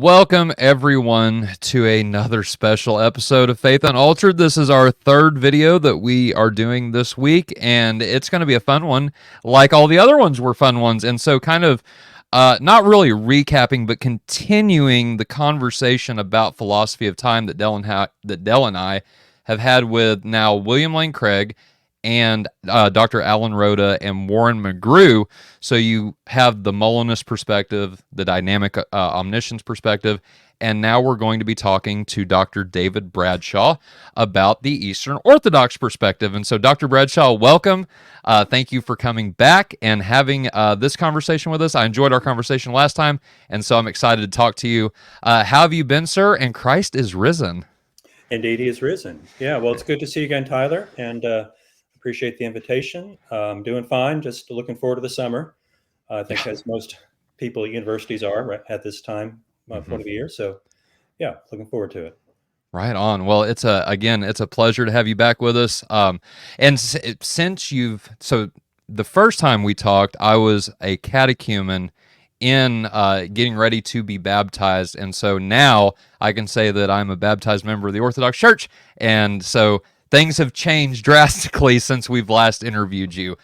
Welcome, everyone, to another special episode of Faith Unaltered. This is our third video that we are doing this week, and it's going to be a fun one, like all the other ones were fun ones. And so kind of not really recapping, but continuing the conversation about philosophy of time that Dell and I have had with now William Lane Craig and Dr. Alan Rhoda and Warren McGrew. So you have the Molinist perspective, the dynamic omniscience perspective, and now we're going to be talking to Dr. David Bradshaw about the Eastern Orthodox perspective. And so, Dr. Bradshaw, welcome. Thank you for coming back and having this conversation with us. I enjoyed our conversation last time, and so I'm excited to talk to you. How have you been, sir? And Christ is risen. Indeed, he is risen. Yeah, well, it's good to see you again, Tyler, and appreciate the invitation. Doing fine, just looking forward to the summer. I think as most people at universities are at this time point of the year. So yeah, looking forward to it. Right on. Well, it's a pleasure to have you back with us. And since so the first time we talked, I was a catechumen in getting ready to be baptized. And so now I can say that I'm a baptized member of the Orthodox Church. And so things have changed drastically since we've last interviewed you.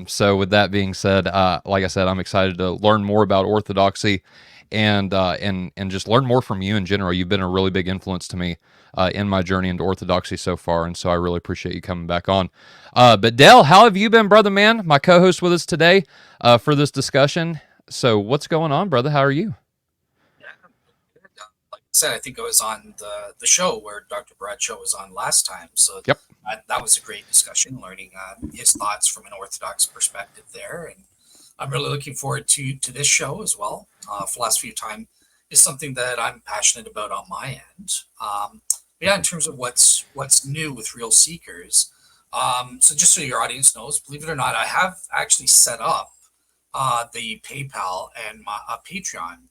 So with that being said, like I said, I'm excited to learn more about Orthodoxy and just learn more from you in general. You've been a really big influence to me in my journey into Orthodoxy so far, and so I really appreciate you coming back on. But Dell, how have you been, brother man? My co-host with us today for this discussion. So what's going on, brother? How are you? Like I said, I think I was on the show where Dr. Bradshaw was on last time. So yep. That was a great discussion, learning his thoughts from an Orthodox perspective there. And I'm really looking forward to this show as well. Philosophy of time is something that I'm passionate about on my end. In terms of what's new with Real Seekers. So just so your audience knows, believe it or not, I have actually set up the PayPal and my Patreon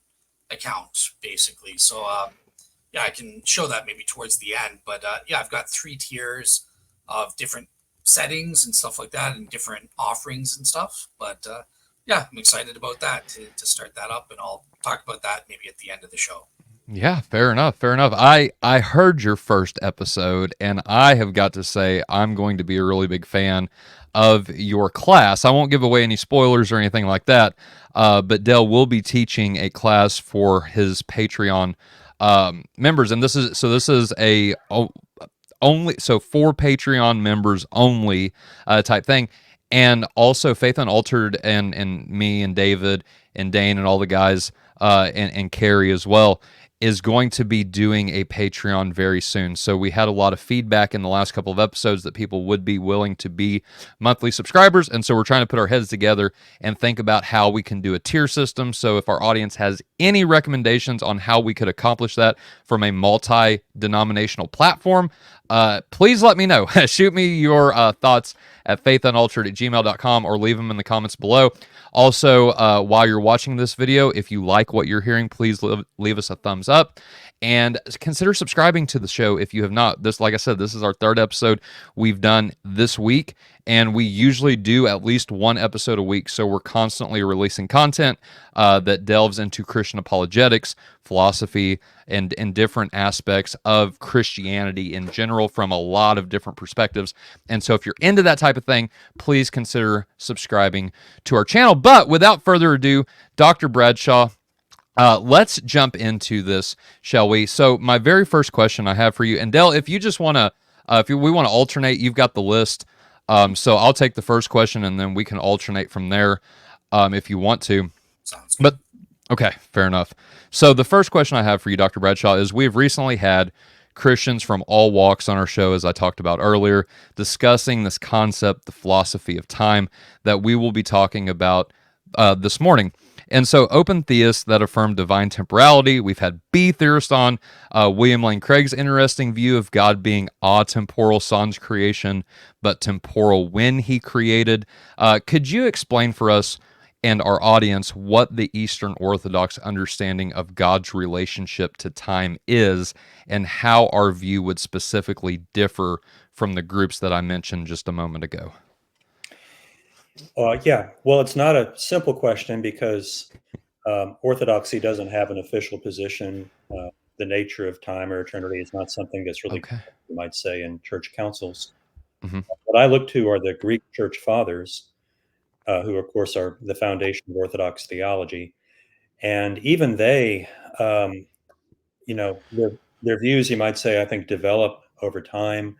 account, basically. So I can show that maybe towards the end. But I've got 3 tiers of different settings and stuff like that, and different offerings and stuff. But I'm excited about that to start that up, and I'll talk about that maybe at the end of the show. Yeah, fair enough. I heard your first episode, and I have got to say I'm going to be a really big fan of your class. I won't give away any spoilers or anything like that, but Dell will be teaching a class for his Patreon members, and this is for Patreon members only type thing. And also Faith Unaltered and me and David and Dane and all the guys and Carrie as well is going to be doing a Patreon very soon. So we had a lot of feedback in the last couple of episodes that people would be willing to be monthly subscribers. And so we're trying to put our heads together and think about how we can do a tier system. So if our audience has any recommendations on how we could accomplish that from a multi-denominational platform, please let me know. Shoot me your thoughts at faithunaltered@gmail.com or leave them in the comments below. Also, while you're watching this video, if you like what you're hearing, please leave us a thumbs up and consider subscribing to the show if you have not. Like I said, this is our 3rd episode we've done this week, and we usually do at least 1 episode a week, so we're constantly releasing content that delves into Christian apologetics, philosophy, and different aspects of Christianity in general from a lot of different perspectives. And so if you're into that type of thing, please consider subscribing to our channel. But without further ado, Dr. Bradshaw, let's jump into this, shall we? So my very first question I have for you, and Dell, if you just want to, we want to alternate, you've got the list. So I'll take the first question, and then we can alternate from there if you want to. Sounds good. But okay, fair enough. So the first question I have for you, Dr. Bradshaw, is we've recently had Christians from all walks on our show, as I talked about earlier, discussing this concept, the philosophy of time, that we will be talking about this morning. And so open theists that affirm divine temporality. We've had B theorists on, William Lane Craig's interesting view of God being atemporal, sans creation, but temporal when he created. Could you explain for us and our audience what the Eastern Orthodox understanding of God's relationship to time is, and how our view would specifically differ from the groups that I mentioned just a moment ago? Well, it's not a simple question because Orthodoxy doesn't have an official position. The nature of time or eternity is not something that's really, Okay. you might say, in church councils. Hmm. What I look to are the Greek church fathers, who, of course, are the foundation of Orthodox theology. And even they, their views, you might say, I think, develop over time.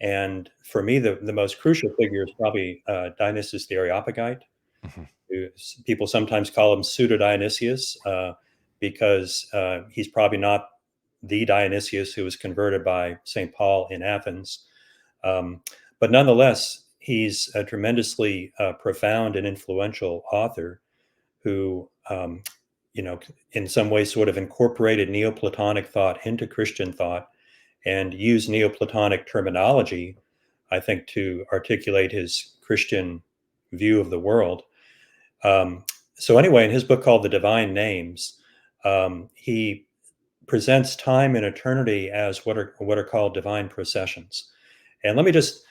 And for me, the most crucial figure is probably Dionysius the Areopagite. Hmm. People sometimes call him Pseudo Dionysius because he's probably not the Dionysius who was converted by St. Paul in Athens. Um, but nonetheless, he's a tremendously profound and influential author who, in some ways sort of incorporated Neoplatonic thought into Christian thought and used Neoplatonic terminology, I think, to articulate his Christian view of the world. So anyway, in his book called The Divine Names, he presents time and eternity as what are called divine processions. And let me just,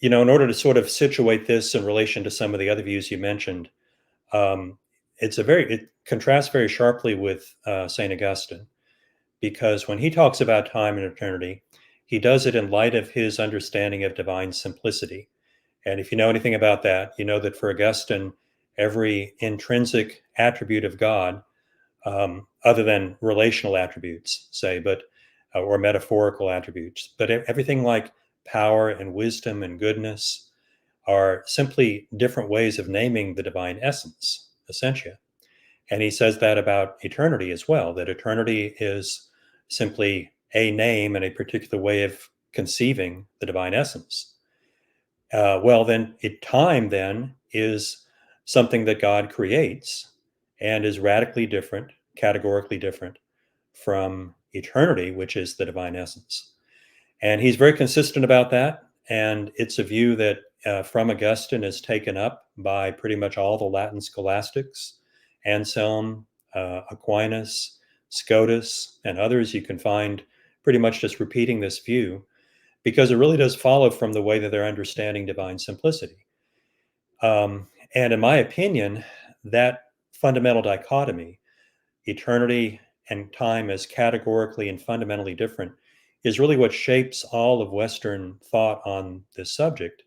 in order to sort of situate this in relation to some of the other views you mentioned, um, it contrasts very sharply with Saint Augustine, because when he talks about time and eternity, he does it in light of his understanding of divine simplicity. And if you know anything about that, you know that for Augustine, every intrinsic attribute of God, other than relational attributes, say, but or metaphorical attributes, but everything like power and wisdom and goodness are simply different ways of naming the divine essence, essentia. And he says that about eternity as well, that eternity is simply a name and a particular way of conceiving the divine essence. Well, then, time then is something that God creates and is radically different, categorically different from eternity, which is the divine essence. And he's very consistent about that. And it's a view that from Augustine is taken up by pretty much all the Latin scholastics, Anselm, Aquinas, Scotus, and others. You can find pretty much just repeating this view because it really does follow from the way that they're understanding divine simplicity. And in my opinion, that fundamental dichotomy, eternity and time as categorically and fundamentally different, is really what shapes all of Western thought on this subject,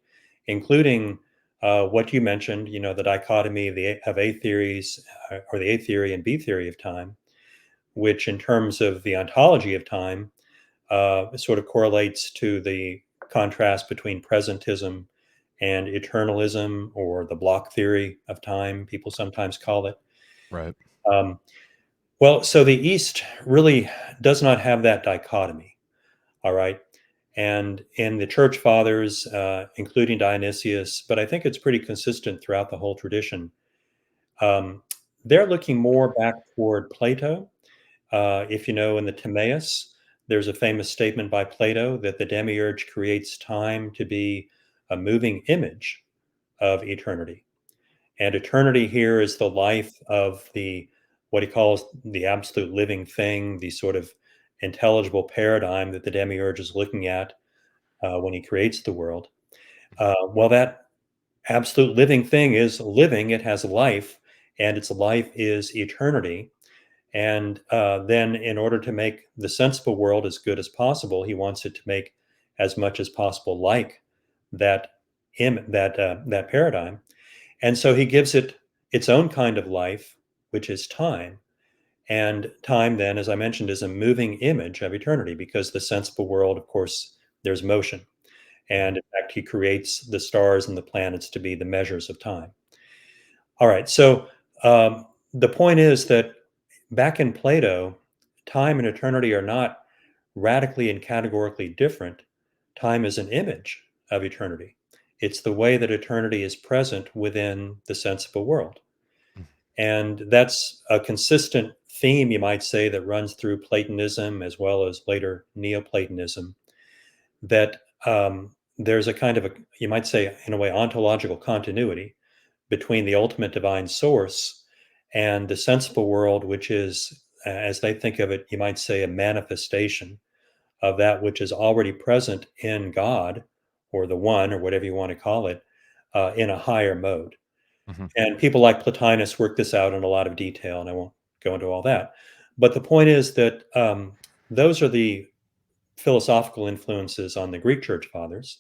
including what you mentioned, the dichotomy of A theories, or the A theory and B theory of time, which in terms of the ontology of time sort of correlates to the contrast between presentism and eternalism, or the block theory of time, people sometimes call it. Right. Um, well, so the East really does not have that dichotomy, all right? And in the church fathers, including Dionysius, but I think it's pretty consistent throughout the whole tradition, um, they're looking more back toward Plato. If you know, in the Timaeus, there's a famous statement by Plato that the demiurge creates time to be a moving image of eternity. And eternity here is the life of what he calls the absolute living thing, the sort of intelligible paradigm that the demiurge is looking at when he creates the world. Well, that absolute living thing is living, it has life, and its life is eternity. And then, in order to make the sensible world as good as possible, he wants it to make as much as possible like that paradigm. And so he gives it its own kind of life, which is time. And time, then, as I mentioned, is a moving image of eternity, because the sensible world, of course, there's motion. And in fact, he creates the stars and the planets to be the measures of time. All right. So the point is that back in Plato, time and eternity are not radically and categorically different. Time is an image of eternity. It's the way that eternity is present within the sensible world. And that's a consistent theme, you might say, that runs through Platonism as well as later Neoplatonism, that there's a kind of you might say, in a way, ontological continuity between the ultimate divine source and the sensible world, which is, as they think of it, you might say, a manifestation of that which is already present in God, or the one, or whatever you want to call it, in a higher mode. Hmm. And people like Plotinus work this out in a lot of detail, and I won't go into all that. But the point is that those are the philosophical influences on the Greek church fathers.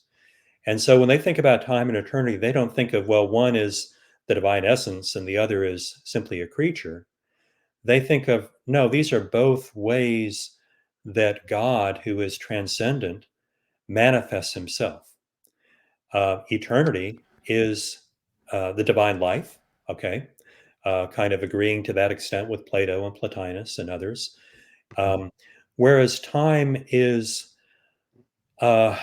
And so when they think about time and eternity, they don't think of, well, one is the divine essence and the other is simply a creature. They think of, no, these are both ways that God, who is transcendent, manifests himself. Eternity is the divine life, okay, kind of agreeing to that extent with Plato and Plotinus and others. Um, Whereas time is, uh,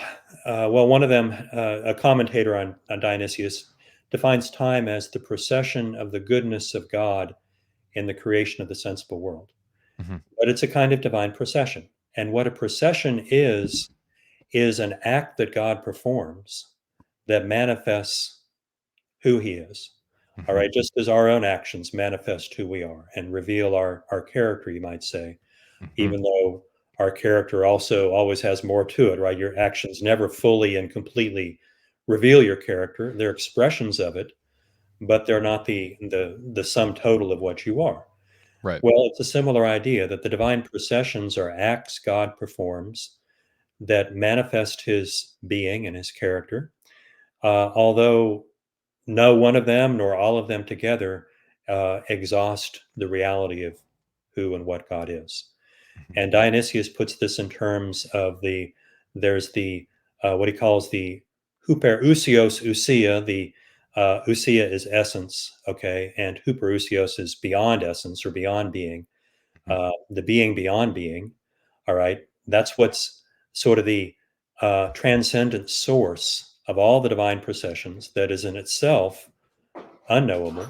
well, one of them, a commentator on Dionysius, defines time as the procession of the goodness of God in the creation of the sensible world. Mhm. But it's a kind of divine procession. And what a procession is an act that God performs that manifests who he is. All Mhm. right, just as our own actions manifest who we are and reveal our character, you might say, Mhm. even though our character also always has more to it, right? Your actions never fully and completely reveal your character. They're expressions of it, but they're not the sum total of what you are. Right. Well, it's a similar idea that the divine processions are acts God performs that manifest his being and his character. Although no one of them nor all of them together exhaust the reality of who and what God is. Mhm. And Dionysius puts this in terms of there's the what he calls the huperousios ousia. The ousia is essence, okay, and huperousios is beyond essence or beyond being. Mhm. The being beyond being. All right, that's what's sort of the transcendent source of all the divine processions that is in itself unknowable,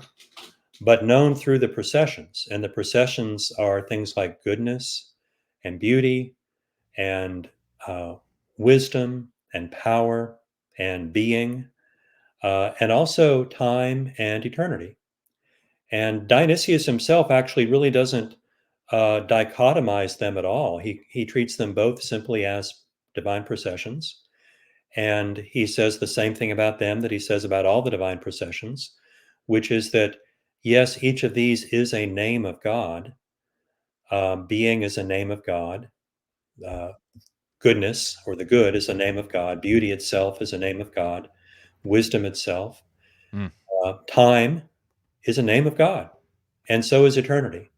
but known through the processions. And the processions are things like goodness and beauty and uh, wisdom and power and being, and also time and eternity. And Dionysius himself actually really doesn't dichotomize them at all. He treats them both simply as divine processions. And he says the same thing about them that he says about all the divine processions, which is that, yes, each of these is a name of God. Being is a name of God. Uh, Goodness or the good is a name of God. Beauty itself is a name of God. Wisdom itself. Mm. Time is a name of God. And so is eternity.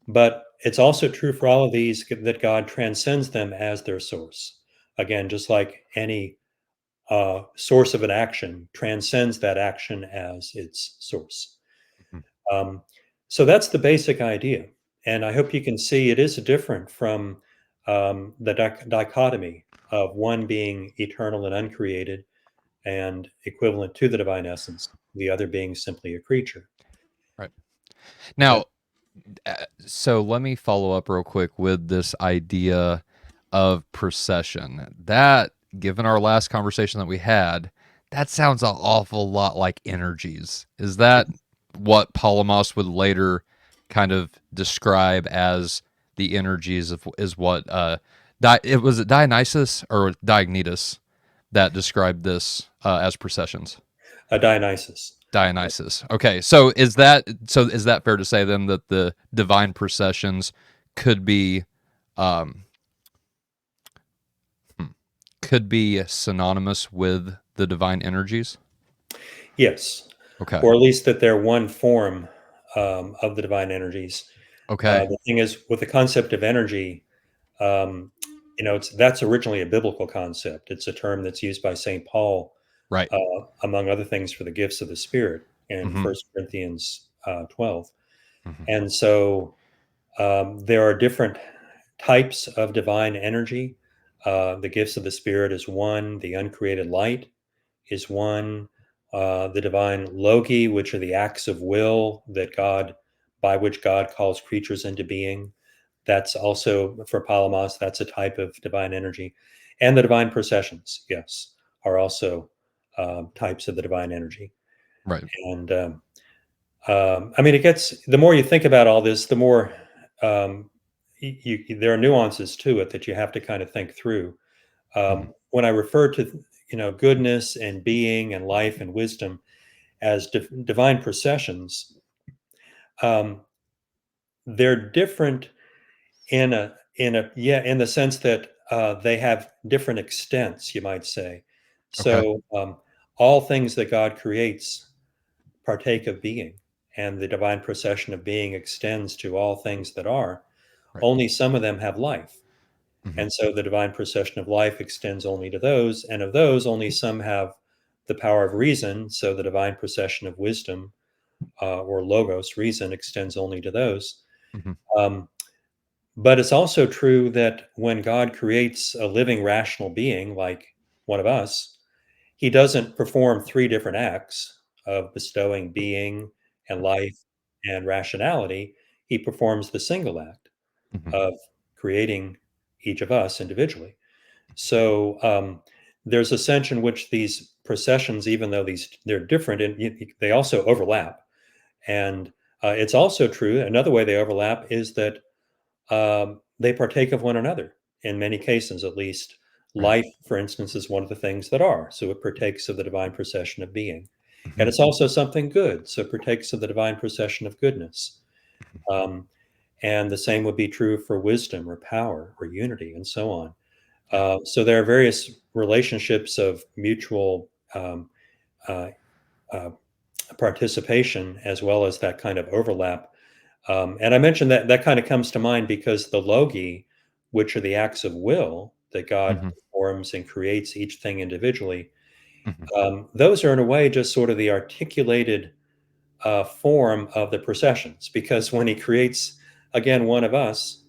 But it's also true for all of these that God transcends them as their source. Again, just like any source of an action transcends that action as its source. Mhm. Um, so that's the basic idea. And I hope you can see it is different from the dichotomy of one being eternal and uncreated and equivalent to the divine essence, the other being simply a creature. Right. So, Now, so let me follow up real quick with this idea of procession. That, given our last conversation that we had, that sounds an awful lot like energies. Is that what Polemos would later kind of describe as the energies of is what it was it Dionysus or Diognetus that described this as processions? Dionysus. Dionysus. Okay, so is that fair to say then that the divine processions could be um hmm, could be synonymous with the divine energies? Yes, Okay. or at least that they're one form of the divine energies. Okay. The thing is, with the concept of energy, um, that's originally a biblical concept. It's a term that's used by Saint Paul, Right. among other things, for the gifts of the Spirit in Mhm. 1 Corinthians 12. Mhm. And so there are different types of divine energy. The gifts of the Spirit is one. The uncreated light is one. The divine logi, which are the acts of will by which God calls creatures into being. That's also for Palamos. That's a type of divine energy, and the divine processions, yes, are also types of the divine energy. Right. And I mean, it gets the more you think about all this, the more there are nuances to it that you have to kind of think through. Mhm. When I refer to goodness and being and life and wisdom as divine processions, um, they're different in the sense that they have different extents, you might say. Okay. So all things that God creates partake of being, and the divine procession of being extends to all things that are. Right. Only some of them have life. Hmm. And so the divine procession of life extends only to those, and of those, only some have the power of reason. So the divine procession of wisdom, or logos, reason, extends only to those. Hmm. Um, but it's also true that when God creates a living, rational being like one of us, he doesn't perform three different acts of bestowing being and life and rationality. He performs the single act Hmm. of creating each of us individually. So there's a sense in which these processions, even though they're different, and they also overlap. And it's also true. Another way they overlap is that they partake of one another in many cases, at least. Right. Life, for instance, is one of the things that are. So it partakes of the divine procession of being. And Hmm. it's also something good. So it partakes of the divine procession of goodness. Um, and the same would be true for wisdom or power or unity and so on. Yeah. So there are various relationships of mutual uh, uh, participation as well as that kind of overlap. And I mentioned that that kind of comes to mind because the logi, which are the acts of will that God Hmm. performs and creates each thing individually, Hmm. those are in a way just sort of the articulated form of the processions. Because when he creates, again, one of us,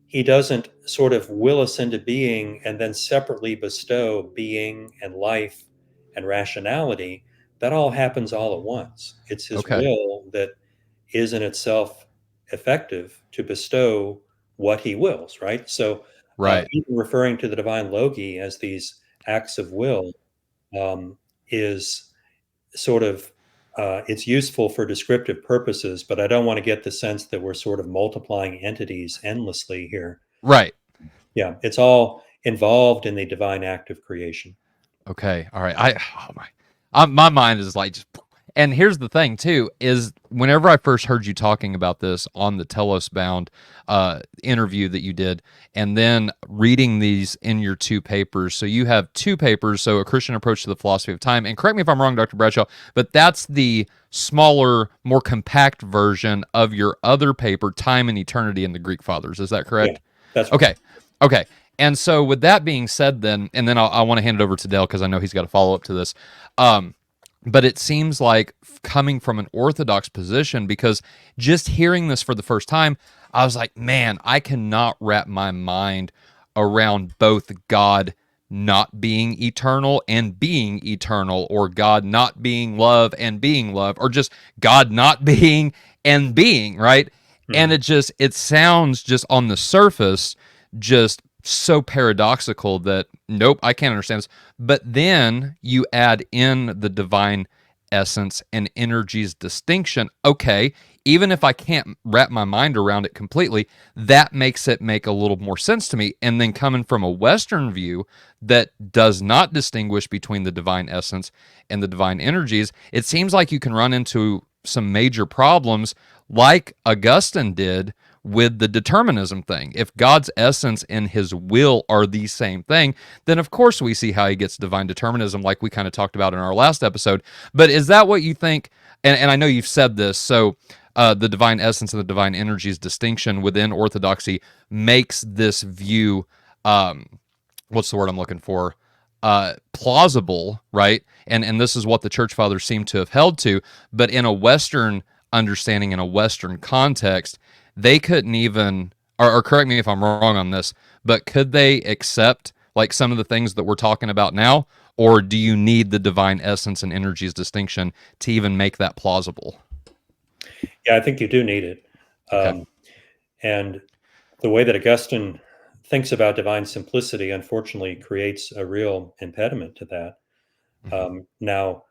he doesn't sort of will us into being and then separately bestow being and life and rationality. That all happens all at once. It's his Okay. will that is in itself effective to bestow what he wills, right? So, Right. even referring to the divine logi as these acts of will is sort of it's useful for descriptive purposes, but I don't want to get the sense that we're sort of multiplying entities endlessly here. Right. Yeah, it's all involved in the divine act of creation. Okay. All right. Oh my mind is like just, and here's the thing too, is whenever I first heard you talking about this on the Telos Bound interview that you did, and then reading these in your two papers. So you have two papers, so A Christian Approach to the Philosophy of Time, and correct me if I'm wrong, Dr. Bradshaw, but that's the smaller, more compact version of your other paper, Time and Eternity in the Greek Fathers. Is that Yeah, correct? that's right. Okay. Okay. And so, with that being said, then, and then I want to hand it over to Dale because I know he's got a follow up to this. Um, but it seems like coming from an Orthodox position, because just hearing this for the first time, I was like, man, I cannot wrap my mind around both God not being eternal and being eternal, or God not being love and being love, or just God not being and being, right? And Mhm. it sounds just on the surface just so paradoxical that nope, I can't understand this. But then you add in the divine essence and energy's distinction. Okay, even if I can't wrap my mind around it completely, that makes it make a little more sense to me. And then coming from a Western view that does not distinguish between the divine essence and the divine energies, it seems like you can run into some major problems like Augustine did with the determinism thing. If God's essence and his will are the same thing, then of course we see how he gets divine determinism, like we kind of talked about in our last episode. But is that what you think? And I know you've said this, so the divine essence and the divine energies distinction within Orthodoxy makes this view, what's the word I'm looking for? Plausible, right? And this is what the church fathers seem to have held to, but in a Western understanding, in a Western context, they couldn't even, or correct me if I'm wrong on this, but could they accept like some of the things that we're talking about now, or do you need the divine essence and energies distinction to even make that plausible? Yeah, I think you do need it. Okay. Um, and the way that Augustine thinks about divine simplicity, unfortunately, creates a real impediment to that. Hmm. Now,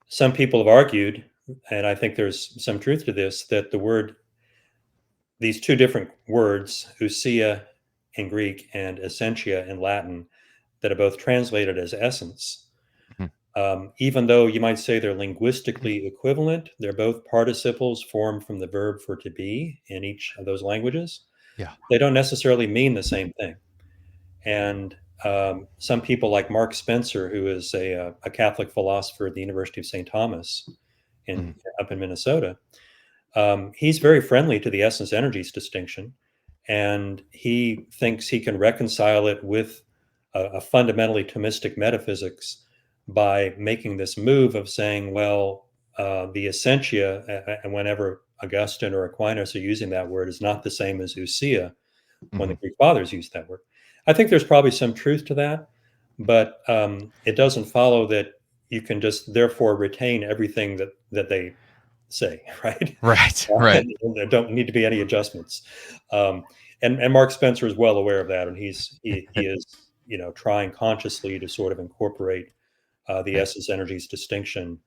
some people have argued, and I think there's some truth to this, that these two different words, ousia in Greek and essentia in Latin, that are both translated as essence, Even though you might say they're linguistically equivalent, they're both participles formed from the verb for to be in each of those languages. Yeah. They don't necessarily mean the same thing. And some people like Mark Spencer, who is a Catholic philosopher at the University of St. Thomas Mhm. up in Minnesota, he's very friendly to the essence energies distinction, and he thinks he can reconcile it with a fundamentally Thomistic metaphysics by making this move of saying, well, the essentia, and whenever Augustine or Aquinas are using that word, is not the same as ousia when the Mhm. Greek fathers used that word. I think there's probably some truth to that, but it doesn't follow that you can just therefore retain everything that they say, right? Right. Right. And there don't need to be any adjustments. Um, and Mark Spencer is well aware of that, and he is trying consciously to sort of incorporate the Yeah. essence energies distinction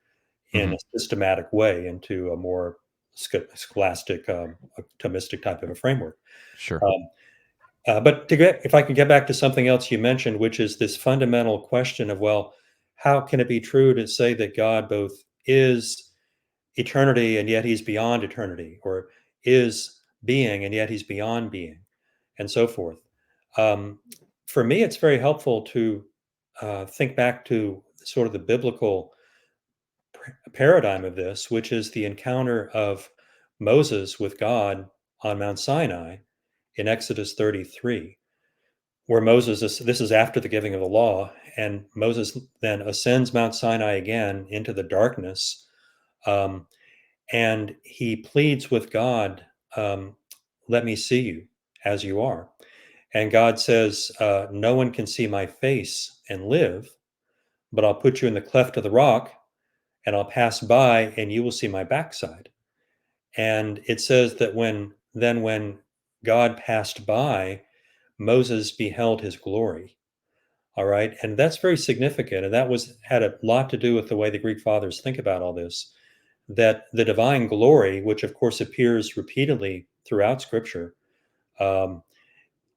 in Mhm. a systematic way into a more scholastic, Thomistic type of a framework. Sure. Um, but if I can get back to something else you mentioned, which is this fundamental question of, well, how can it be true to say that God both is eternity and yet he's beyond eternity, or is being and yet he's beyond being, and so forth? Um, for me, it's very helpful to think back to sort of the biblical paradigm of this, which is the encounter of Moses with God on Mount Sinai in Exodus 33, where this is after the giving of the law, and Moses then ascends Mount Sinai again into the darkness, um, and he pleads with God, um, let me see you as you are. And God says, no one can see my face and live, but I'll put you in the cleft of the rock and I'll pass by and you will see my backside. And it says that when God passed by, Moses beheld his glory. All right. And that's very significant. And had a lot to do with the way the Greek fathers think about all this, that the divine glory, which of course appears repeatedly throughout Scripture, um,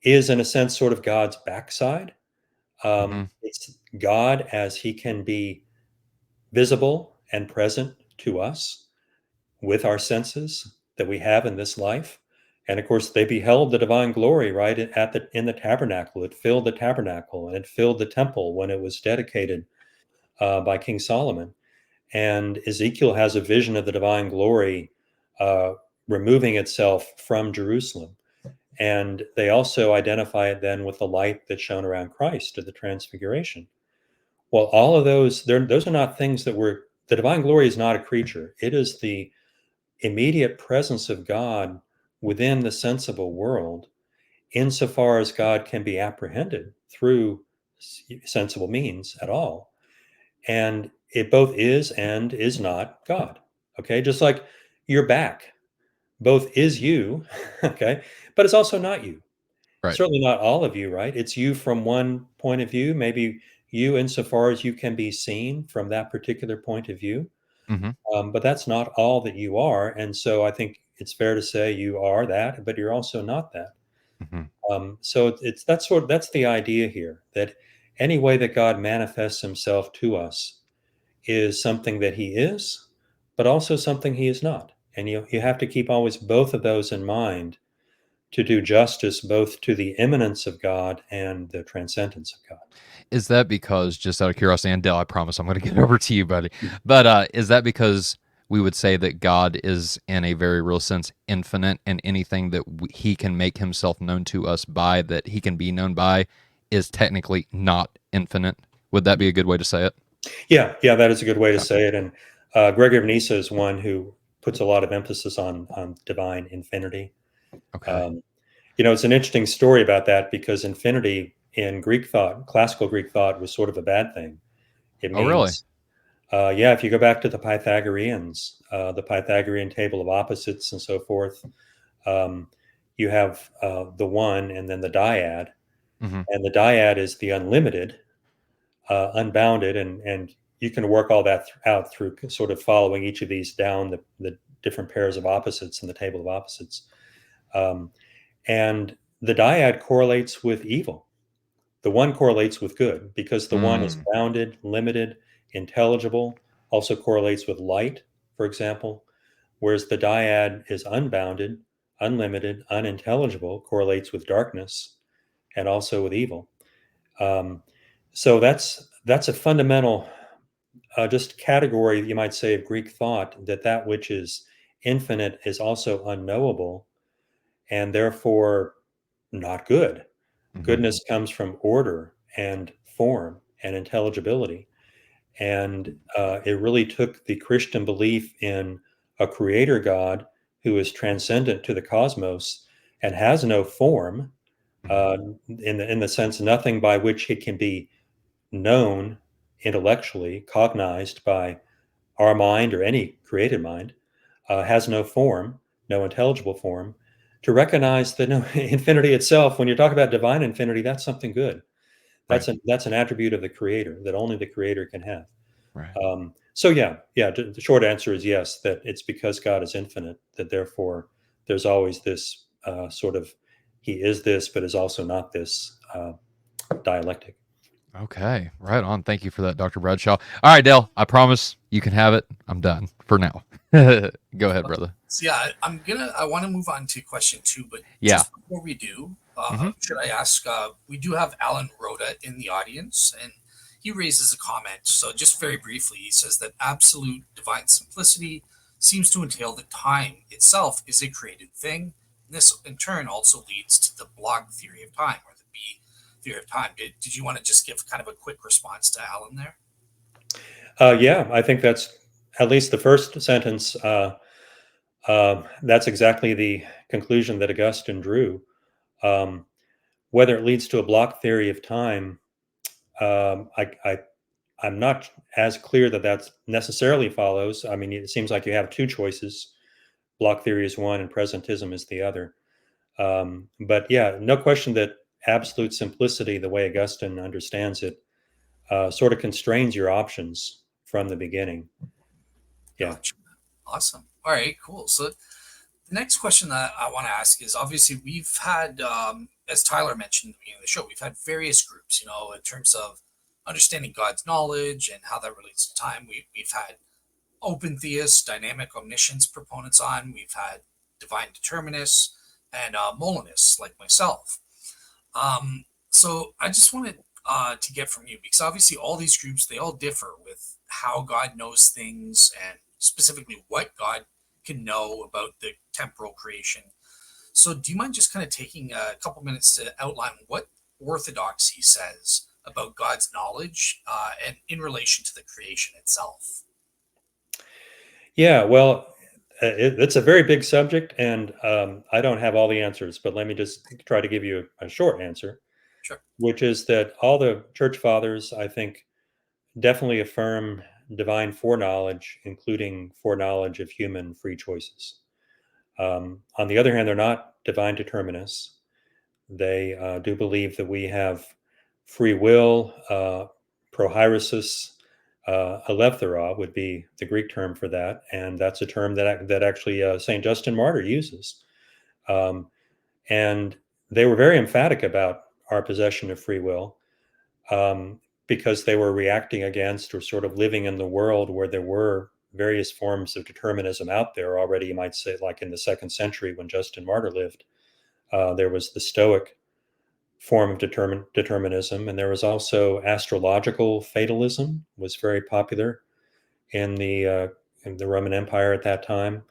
is in a sense sort of God's backside. Mhm. It's God as he can be visible and present to us with our senses that we have in this life. And of course, they beheld the divine glory right in the tabernacle. It filled the tabernacle and it filled the temple when it was dedicated by King Solomon. And Ezekiel has a vision of the divine glory uh, removing itself from Jerusalem. And they also identify it then with the light that shone around Christ at the Transfiguration. Well, all of those are not things the divine glory is not a creature. It is the immediate presence of God within the sensible world, insofar as God can be apprehended through sensible means at all. And it both is and is not God. Okay. Just like your back both is you, okay, but it's also not you. Right. Certainly not all of you, right? It's you from one point of view, maybe you insofar as you can be seen from that particular point of view. Mhm. But that's not all that you are. And so I think it's fair to say you are that, but you're also not that. Mhm. So that's the idea here, that any way that God manifests himself to us is something that he is, but also something he is not. And you have to keep always both of those in mind to do justice both to the immanence of God and the transcendence of God. Is that because, just out of curiosity, and Dale, I promise I'm going to get over to you, buddy. But is that because we would say that God is, in a very real sense, infinite, and anything that he can make himself known to us by, that he can be known by, is technically not infinite? Would that be a good way to say it? Yeah, that is a good way to Okay. say it. And Gregory of Nyssa is one who puts a lot of emphasis on divine infinity. Okay. Um, it's an interesting story about that, because infinity in Greek thought, classical Greek thought, was sort of a bad thing. It Oh, really? means, if you go back to the Pythagoreans, the Pythagorean table of opposites and so forth, um, you have the one and then the dyad, Hmm. and the dyad is the unlimited, unbounded, and you can work all that out through sort of following each of these down the different pairs of opposites in the table of opposites. Um, and the dyad correlates with evil. The one correlates with good, because the one is Mm. bounded, limited, intelligible, also correlates with light, for example, whereas the dyad is unbounded, unlimited, unintelligible, correlates with darkness and also with evil. Um, so that's a fundamental just category, you might say, of Greek thought, that which is infinite is also unknowable and therefore not good. Hmm. Goodness comes from order and form and intelligibility. And it really took the Christian belief in a creator God who is transcendent to the cosmos and has no form, uh, in the sense nothing by which it can be known intellectually, cognized by our mind or any created mind, has no form, no intelligible form. To recognize that no, infinity itself, when you talk about divine infinity, that's something good. Right. That's an attribute of the Creator that only the Creator can have. Right. So yeah. The short answer is yes. That it's because God is infinite that therefore there's always this sort of He is this, but is also not this dialectic. Okay. Right on. Thank you for that, Dr. Bradshaw. All right, Dale. I promise you can have it. I'm done for now. Go ahead, brother. So yeah, I want to move on to question 2, but Yeah. just before we do, Hmm. should I ask? We do have Alan Rhoda in the audience, and he raises a comment. So just very briefly, he says that absolute divine simplicity seems to entail that time itself is a created thing. And this, in turn, also leads to the block theory of time, or the B theory of time. Did you want to just give kind of a quick response to Alan there? Yeah, I think that's at least the first sentence. That's exactly the conclusion that Augustine drew. Um, whether it leads to a block theory of time, I'm not as clear that that necessarily follows. I mean, it seems like you have two choices. Block theory is one, and presentism is the other. But yeah, no question that absolute simplicity, the way Augustine understands it, sort of constrains your options from the beginning. Yeah. Gotcha. Awesome. All right, cool. So the next question that I want to ask is obviously we've had, as Tyler mentioned at the beginning of the show, we've had various groups, in terms of understanding God's knowledge and how that relates to time. We've had open theists, dynamic omniscience proponents on, we've had divine determinists, and Molinists like myself. So I just wanted to get from you, because obviously all these groups, they all differ with how God knows things and specifically what God can know about the temporal creation. So do you mind just kind of taking a couple minutes to outline what Orthodoxy says about God's knowledge and in relation to the creation itself? Yeah. Well, it's a very big subject, and I don't have all the answers, but let me just try to give you a short answer, Sure. which is that all the church fathers, I think, definitely affirm divine foreknowledge, including foreknowledge of human free choices. On the other hand, they're not divine determinists. They do believe that we have free will. Prohairesis, elefthera would be the Greek term for that, and that's a term that actually Saint Justin Martyr uses. Um, and they were very emphatic about our possession of free will, because they were reacting against or sort of living in the world where there were various forms of determinism out there already. You might say, like in the 2nd century when Justin Martyr lived, there was the Stoic form of determinism, and there was also astrological fatalism was very popular in the Roman Empire at that time.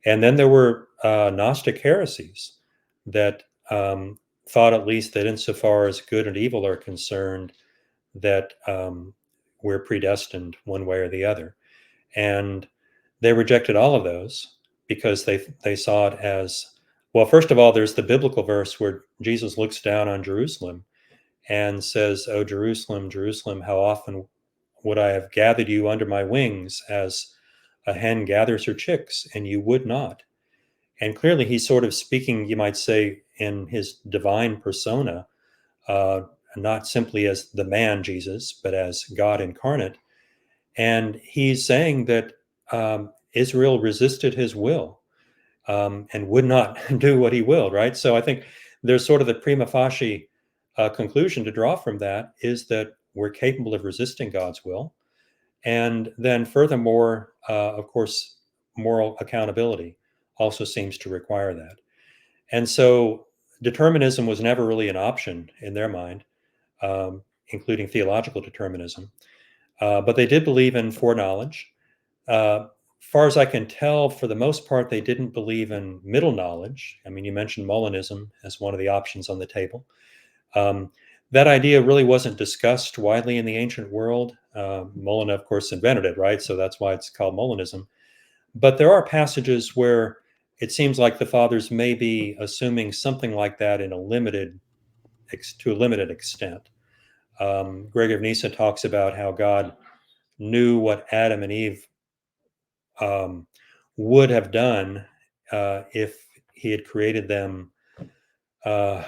And then there were Gnostic heresies that thought, at least, that insofar as good and evil are concerned, that we're predestined one way or the other. And they rejected all of those because they saw it as, well, first of all, there's the biblical verse where Jesus looks down on Jerusalem and says, "Oh, Jerusalem, Jerusalem, how often would I have gathered you under my wings as a hen gathers her chicks, and you would not." And clearly he's sort of speaking, you might say, in his divine persona, uh, not simply as the man Jesus, but as God incarnate. And he's saying that Israel resisted his will, and would not do what he willed, right? So I think there's sort of the prima facie conclusion to draw from that is that we're capable of resisting God's will. And then furthermore, of course, moral accountability also seems to require that. And so determinism was never really an option in their mind, including theological determinism. But they did believe in foreknowledge. Far as I can tell, for the most part, they didn't believe in middle knowledge. I mean, you mentioned Molinism as one of the options on the table. That idea really wasn't discussed widely in the ancient world. Molina, of course, invented it, right? So that's why it's called Molinism. But there are passages where it seems like the fathers may be assuming something like that in to a limited extent. Gregor of Nyssa talks about how God knew what Adam and Eve would have done if he had created them uh,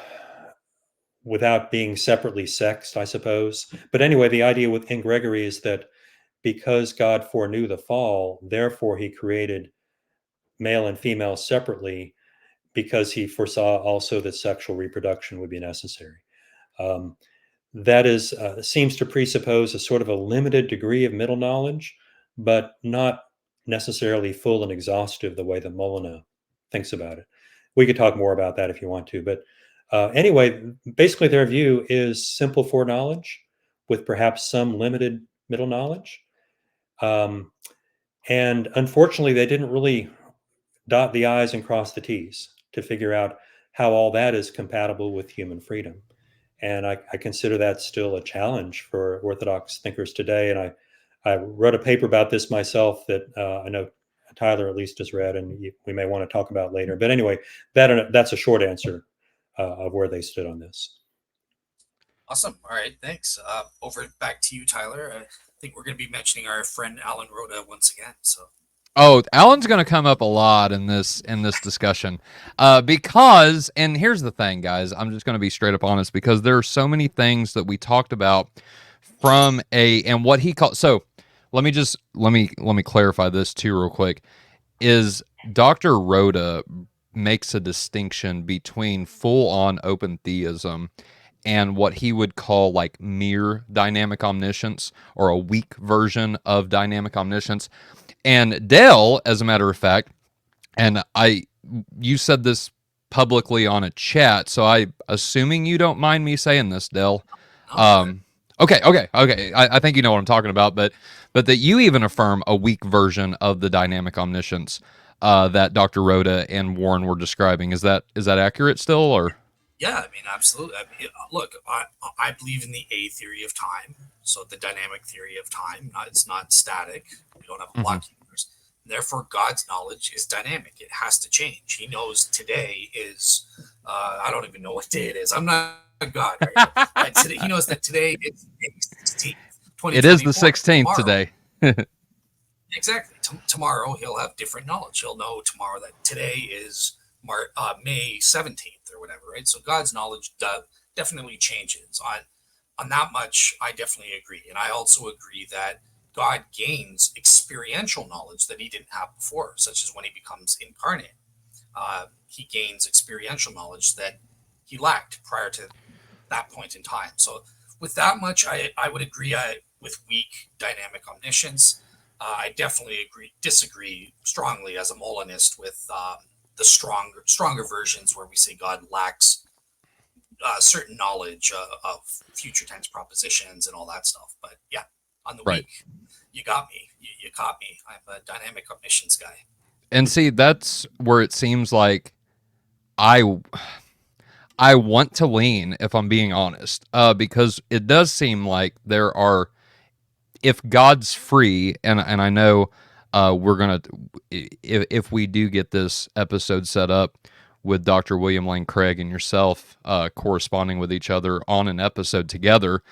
without being separately sexed, I suppose. But anyway, the idea within Gregory is that because God foreknew the fall, therefore he created male and female separately because he foresaw also that sexual reproduction would be necessary. Um, that is seems to presuppose a sort of a limited degree of middle knowledge, but not necessarily full and exhaustive the way that Molina thinks about it. We could talk more about that if you want to, but anyway, basically their view is simple foreknowledge with perhaps some limited middle knowledge. And unfortunately, they didn't really dot the I's and cross the T's to figure out how all that is compatible with human freedom. And I consider that still a challenge for Orthodox thinkers today. And I wrote a paper about this myself that I know Tyler at least has read, and we may want to talk about later. But anyway, that's a short answer of where they stood on this. Awesome. All right. Thanks. Over back to you, Tyler. I think we're going to be mentioning our friend Alan Rhoda once again. So. Oh, Alan's going to come up a lot in this discussion, because, and here's the thing, guys. I'm just going to be straight up honest, because there are so many things that we talked about from and what he called. So let me clarify this too real quick. Is Dr. Rhoda makes a distinction between full on open theism and what he would call like mere dynamic omniscience, or a weak version of dynamic omniscience. And Dale, as a matter of fact, and you said this publicly on a chat, so assuming you don't mind me saying this, Dale. Okay. I think you know what I'm talking about, but that you even affirm a weak version of the dynamic omniscience that Dr. Rhoda and Warren were describing. Is that accurate still, or? Yeah, I mean, absolutely. I mean, look, I believe in the A theory of time. So the dynamic theory of time, it's not static. We don't have a block universe. Therefore, God's knowledge is dynamic. It has to change. He knows today is, I don't even know what day it is. I'm not a God. Right? Today, he knows that today is May 16th, 2024. It is the 16th today. Exactly. Tomorrow, he'll have different knowledge. He'll know tomorrow that today is May 17th or whatever, right? So God's knowledge definitely changes. On that much, I definitely agree. And I also agree that God gains experiential knowledge that he didn't have before, such as when he becomes incarnate. He gains experiential knowledge that he lacked prior to that point in time. So with that much, I would agree with weak dynamic omniscience. I definitely disagree strongly as a Molinist with the stronger versions where we say God lacks certain knowledge of future tense propositions and all that stuff. But yeah, on the week, you got me. You caught me. I'm a dynamic omniscience guy. And see, that's where it seems like I want to lean, if I'm being honest, because it does seem like there are, if God's free, and I know we're gonna, if we do get this episode set up with Dr. William Lane Craig and yourself corresponding with each other on an episode together,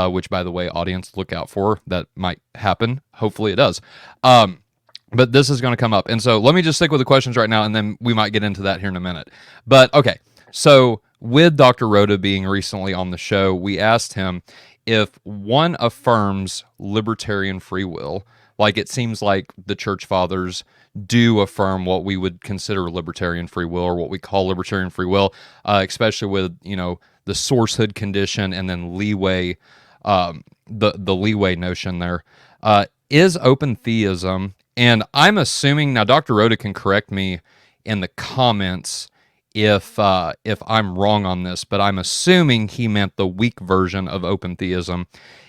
which, by the way, audience, look out for. That might happen. Hopefully it does. But this is going to come up. And so let me just stick with the questions right now, and then we might get into that here in a minute. But okay, so with Dr. Rhoda being recently on the show, we asked him if one affirms libertarian free will, like it seems like the church fathers do affirm what we would consider libertarian free will, or what we call libertarian free will, especially with, the sourcehood condition and then leeway, the leeway notion there. is open theism, and I'm assuming now Dr. Rhoda can correct me in the comments if I'm wrong on this, but I'm assuming he meant the weak version of open theism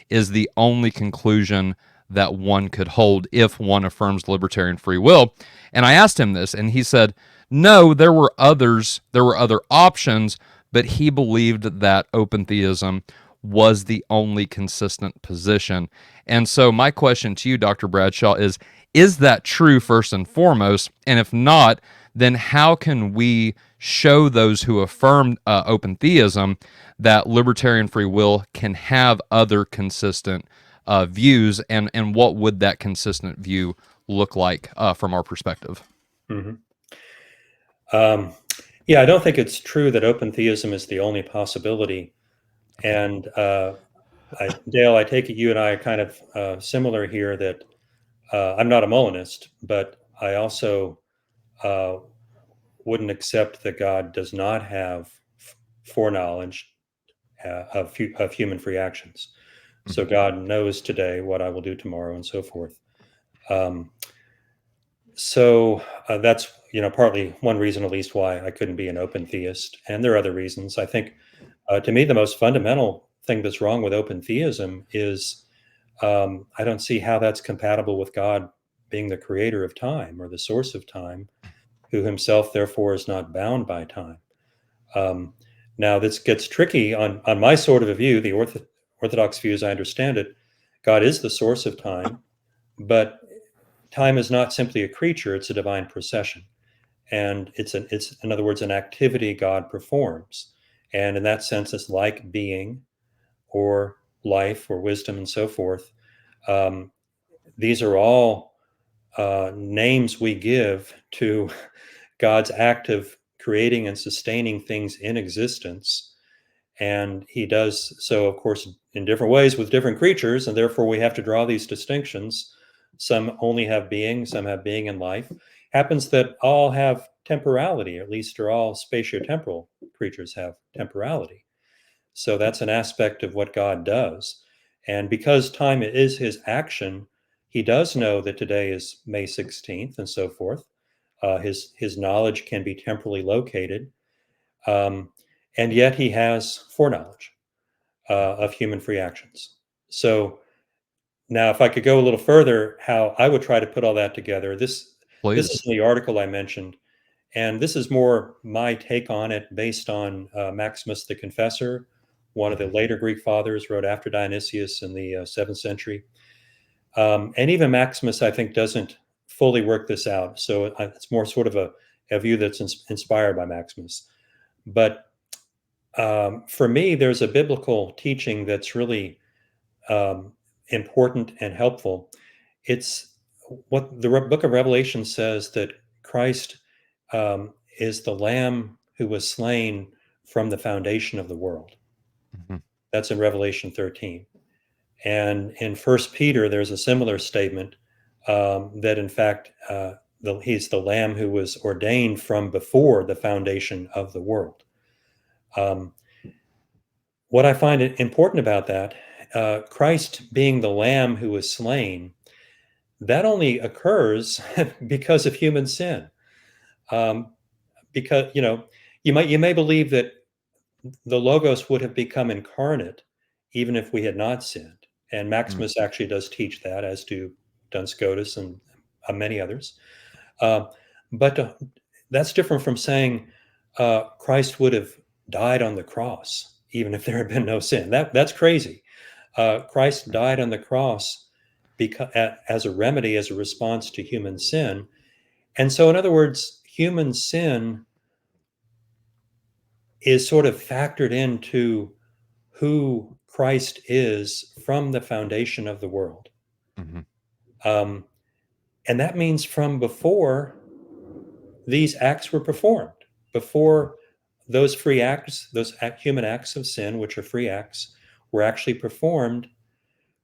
is the only conclusion that one could hold if one affirms libertarian free will. And I asked him this, and he said, no, there were others, there were other options, but he believed that open theism was the only consistent position. And so my question to you, Dr. Bradshaw, is that true first and foremost? And if not, then how can we show those who affirm open theism that libertarian free will can have other consistent views, and what would that consistent view look like from our perspective? Mm-hmm. Yeah, I don't think it's true that open theism is the only possibility. And Dale, I take it you and I are kind of similar here that I'm not a Molinist, but I also wouldn't accept that God does not have foreknowledge of human free actions. So God knows today what I will do tomorrow and so forth. So that's partly one reason, at least, why I couldn't be an open theist, and there are other reasons. I think, to me, the most fundamental thing that's wrong with open theism is I don't see how that's compatible with God being the creator of time or the source of time, who himself, therefore, is not bound by time. Now, this gets tricky on my sort of a view, the Orthodox view, as I understand it. God is the source of time, but time is not simply a creature; it's a divine procession, and it's in other words, an activity God performs, and in that sense, it's like being, or life, or wisdom, and so forth. Um, these are all names we give to God's act of creating and sustaining things in existence. And he does so, of course, in different ways with different creatures. And therefore, we have to draw these distinctions. Some only have being, some have being and life. Happens that all have temporality, or at least are all spatiotemporal creatures have temporality. So that's an aspect of what God does. And because time is his action, he does know that today is May 16th and so forth. His knowledge can be temporally located, and yet he has foreknowledge of human free actions. So now, if I could go a little further, how I would try to put all that together. This is Please. in the article I mentioned, and this is more my take on it based on Maximus the Confessor, one of the later Greek fathers, wrote after Dionysius in the 7th century. And even Maximus, I think, doesn't fully work this out. So it's more sort of a view that's inspired by Maximus. But for me, there's a biblical teaching that's really important and helpful. It's what the book of Revelation says, that Christ is the Lamb who was slain from the foundation of the world. Mhm. That's in Revelation 13. And in First Peter, there's a similar statement that, in fact, he's the Lamb who was ordained from before the foundation of the world. What I find important about that, Christ being the Lamb who was slain, that only occurs because of human sin. Because you may believe that the Logos would have become incarnate even if we had not sinned. And Mm. Maximus actually does teach that, as do Duns Scotus and many others. Uh, but that's different from saying Christ would have died on the cross, even if there had been no sin. That's crazy. Christ died on the cross because, as a remedy, as a response to human sin. And so, in other words, human sin is sort of factored into who Christ is from the foundation of the world. Mhm. Um, and that means from before these acts were performed, before those free acts, those human acts of sin, which are free acts, were actually performed,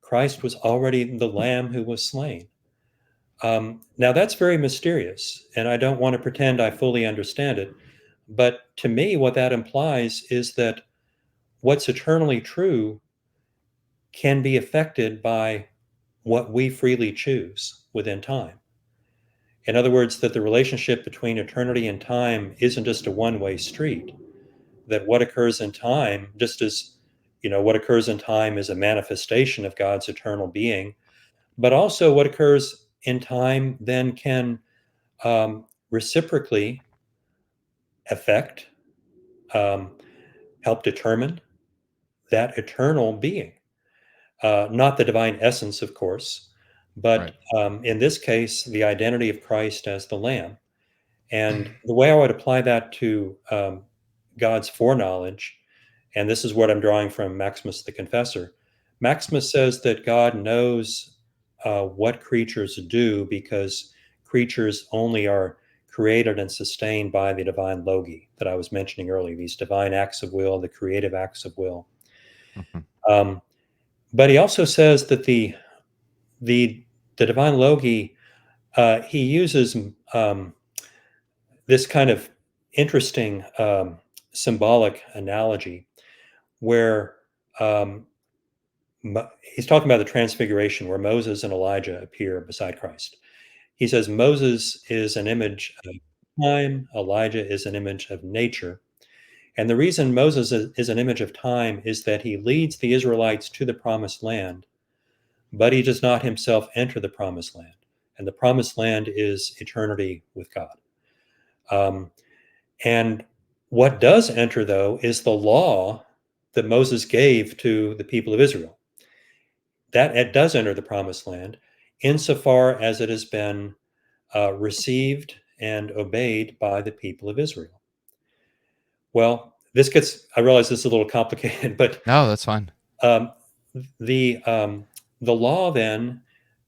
Christ was already the Lamb who was slain. Now, that's very mysterious, and I don't want to pretend I fully understand it. But to me, what that implies is that what's eternally true can be affected by what we freely choose within time. In other words, that the relationship between eternity and time isn't just a one-way street, that what occurs in time, just as what occurs in time is a manifestation of God's eternal being, but also what occurs in time then can reciprocally affect, um, help determine that eternal being. Not the divine essence, of course, Right. but in this case, the identity of Christ as the Lamb. And the way I would apply that to God's foreknowledge, and this is what I'm drawing from Maximus the Confessor. Maximus says that God knows what creatures do because creatures only are created and sustained by the divine logi that I was mentioning earlier, these divine acts of will, the creative acts of will. Mhm. Um, but he also says that the divine logi, he uses this kind of interesting symbolic analogy where um, he's talking about the transfiguration where Moses and Elijah appear beside Christ. He says Moses is an image of time, Elijah is an image of nature. And the reason Moses is an image of time is that he leads the Israelites to the promised land, but he does not himself enter the promised land. And the promised land is eternity with God. Um, and what does enter, though, is the law that Moses gave to the people of Israel. That it does enter the promised land insofar as it has been received and obeyed by the people of Israel. Well, I realize this is a little complicated, but No, that's fine. um, the, um, the law then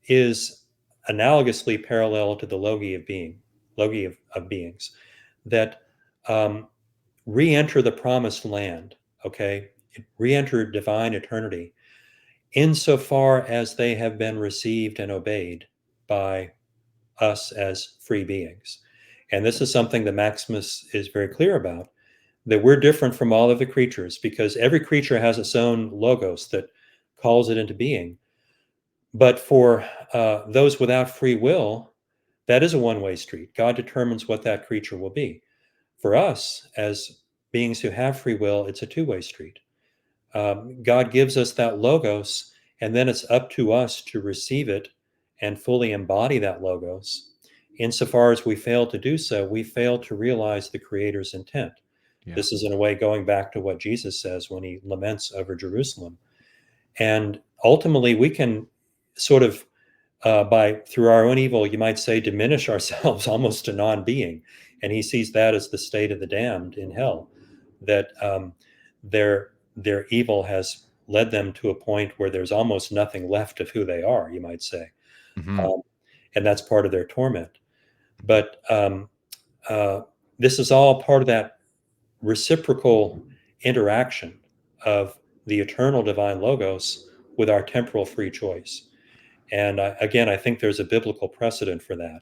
is analogously parallel to the logi of beings that um, re-enter the promised land, okay? Re-enter divine eternity insofar as they have been received and obeyed by us as free beings. And this is something that Maximus is very clear about, that we're different from all of the creatures because every creature has its own logos that calls it into being. But for those without free will, that is a one-way street. God determines what that creature will be. For us, as beings who have free will, it's a two-way street. God gives us that logos, and then it's up to us to receive it and fully embody that logos. Insofar as we fail to do so, we fail to realize the Creator's intent. Yeah. This is, in a way, going back to what Jesus says when he laments over Jerusalem. And ultimately, we can sort of, through our own evil, you might say, diminish ourselves almost to non-being. And he sees that as the state of the damned in hell, that their evil has led them to a point where there's almost nothing left of who they are, you might say. Hmm. Um, and that's part of their torment. But uh, this is all part of that reciprocal interaction of the eternal divine logos with our temporal free choice. And again, I think there's a biblical precedent for that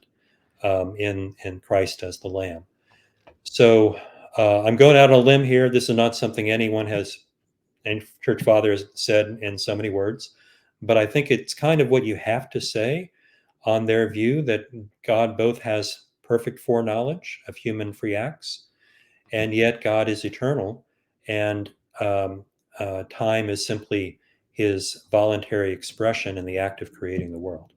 in Christ as the Lamb. So I'm going out on a limb here. This is not something anyone has, and church fathers said in so many words, but I think it's kind of what you have to say on their view that God both has perfect foreknowledge of human free acts, and yet God is eternal, and time is simply his voluntary expression in the act of creating the world.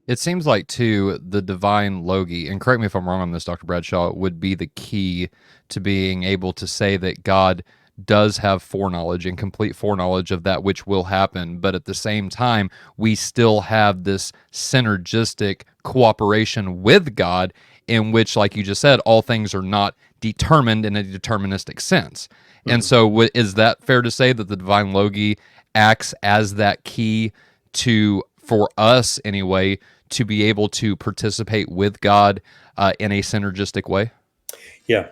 It seems like, too, the divine logi, and correct me if I'm wrong on this, Dr. Bradshaw, would be the key to being able to say that God does have foreknowledge and complete foreknowledge of that which will happen. But at the same time, we still have this synergistic cooperation with God in which, like you just said, all things are not determined in a deterministic sense. And Mhm. so is that fair to say that the divine logi acts as that key to, for us anyway, to be able to participate with God in a synergistic way? Yeah,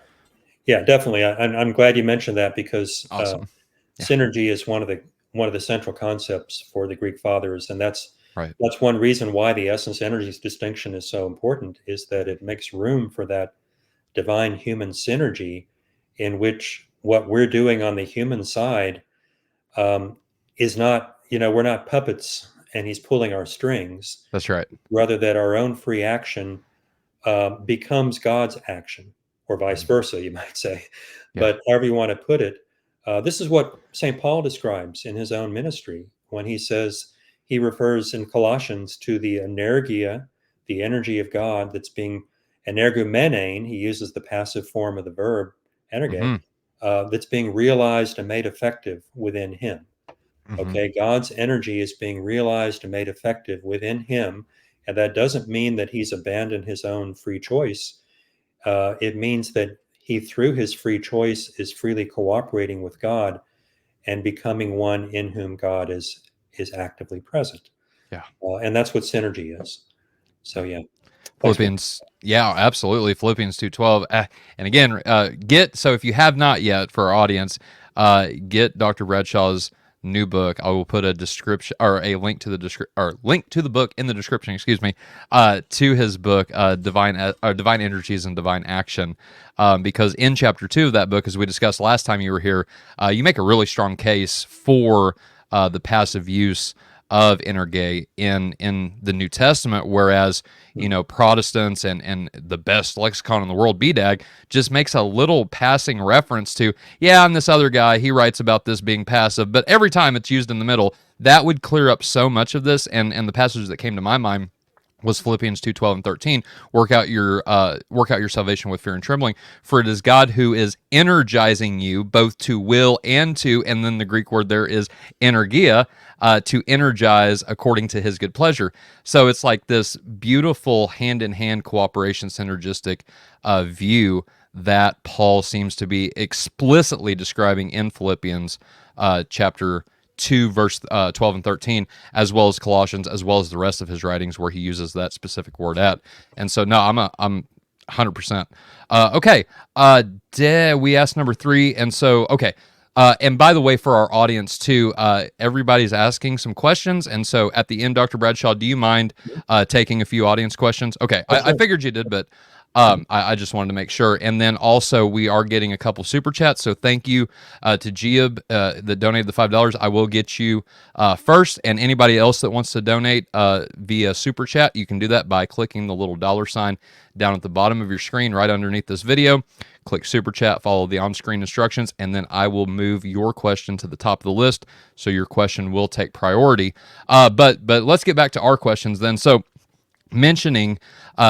yeah, definitely. I'm glad you mentioned that because Awesome. Yeah. synergy is one of the central concepts for the Greek fathers, and Right. that's one reason why the essence energies distinction is so important, is that it makes room for that divine human synergy in which what we're doing on the human side um, is not, we're not puppets and he's pulling our strings, That's right. rather that our own free action becomes God's action, or vice Mhm. versa, you might say. Yeah. But however you want to put it, this is what St. Paul describes in his own ministry when he says, he refers in Colossians to the energia, the energy of God that's being energumenein. He uses the passive form of the verb energe, Hmm. that's being realized and made effective within him. Hmm. Okay, God's energy is being realized and made effective within him. And that doesn't mean that he's abandoned his own free choice. It means that he, through his free choice, is freely cooperating with God and becoming one in whom God is actively present. Yeah. And that's what synergy is. So, yeah. Thanks for. Philippians, yeah, absolutely. Philippians 2:12. And again, so if you have not yet, for our audience, get Dr. Bradshaw's new book. I will put a description or a link to the link to the book in the description, excuse me, to his book, Divine Energies and Divine Action. Because in chapter 2 of that book, as we discussed last time you were here, you make a really strong case for the passive use of energe in the New Testament, whereas Protestants and the best lexicon in the world, BDAG, just makes a little passing reference to, yeah, and this other guy, he writes about this being passive, but every time it's used in the middle, that would clear up so much of this. And the passage that came to my mind was Philippians 2:12 and 13. Work out your salvation with fear and trembling, for it is God who is energizing you both to will and to, and then the Greek word there is energia, to energize according to his good pleasure. So it's like this beautiful hand-in-hand cooperation, synergistic view that Paul seems to be explicitly describing in Philippians chapter 2, verse 12 and 13, as well as Colossians, as well as the rest of his writings where he uses that specific word at. And so, no, I'm 100%. Okay. We asked number 3. And so, okay. And by the way, for our audience too, everybody's asking some questions. And so at the end, Dr. Bradshaw, do you mind taking a few audience questions? Okay. I figured you did, but I just wanted to make sure. And then also, we are getting a couple super chats. So thank you to Giab that donated the $5. I will get you first. And anybody else that wants to donate via super chat, you can do that by clicking the little $ down at the bottom of your screen right underneath this video. Click super chat, follow the on-screen instructions, and then I will move your question to the top of the list. So your question will take priority. But let's get back to our questions then. So, mentioning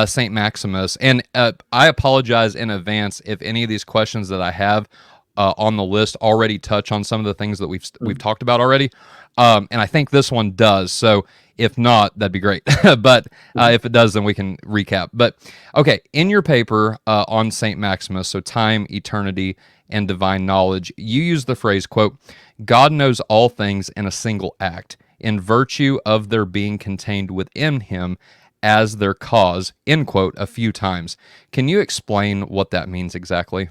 St. Maximus, and I apologize in advance if any of these questions that I have on the list already touch on some of the things that we've talked about already, and I think this one does. So if not, that'd be great. But if it does, then we can recap. But okay, in your paper on St. Maximus, so time, eternity, and divine knowledge, you use the phrase, quote, God knows all things in a single act, in virtue of their being contained within him as their cause, end quote, a few times. Can you explain what that means exactly?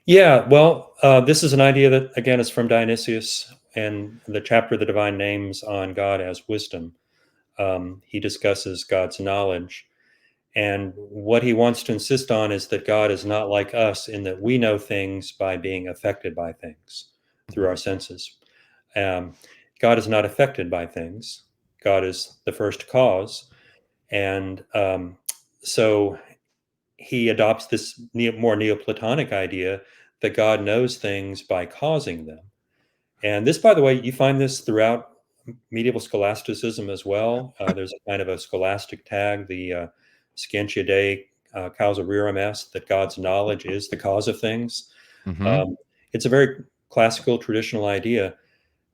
Yeah, well, this is an idea that, again, is from Dionysius and the chapter of the Divine Names on God as wisdom. He discusses God's knowledge. And what he wants to insist on is that God is not like us in that we know things by being affected by things through our senses. Um, God is not affected by things. God is the first cause. And so he adopts this more Neoplatonic idea that God knows things by causing them. And this, by the way, you find this throughout medieval scholasticism as well. There's a kind of a scholastic tag, the Scientia Dei Causa Rerum Est, that God's knowledge is the cause of things. Mm-hmm. It's a very classical, traditional idea.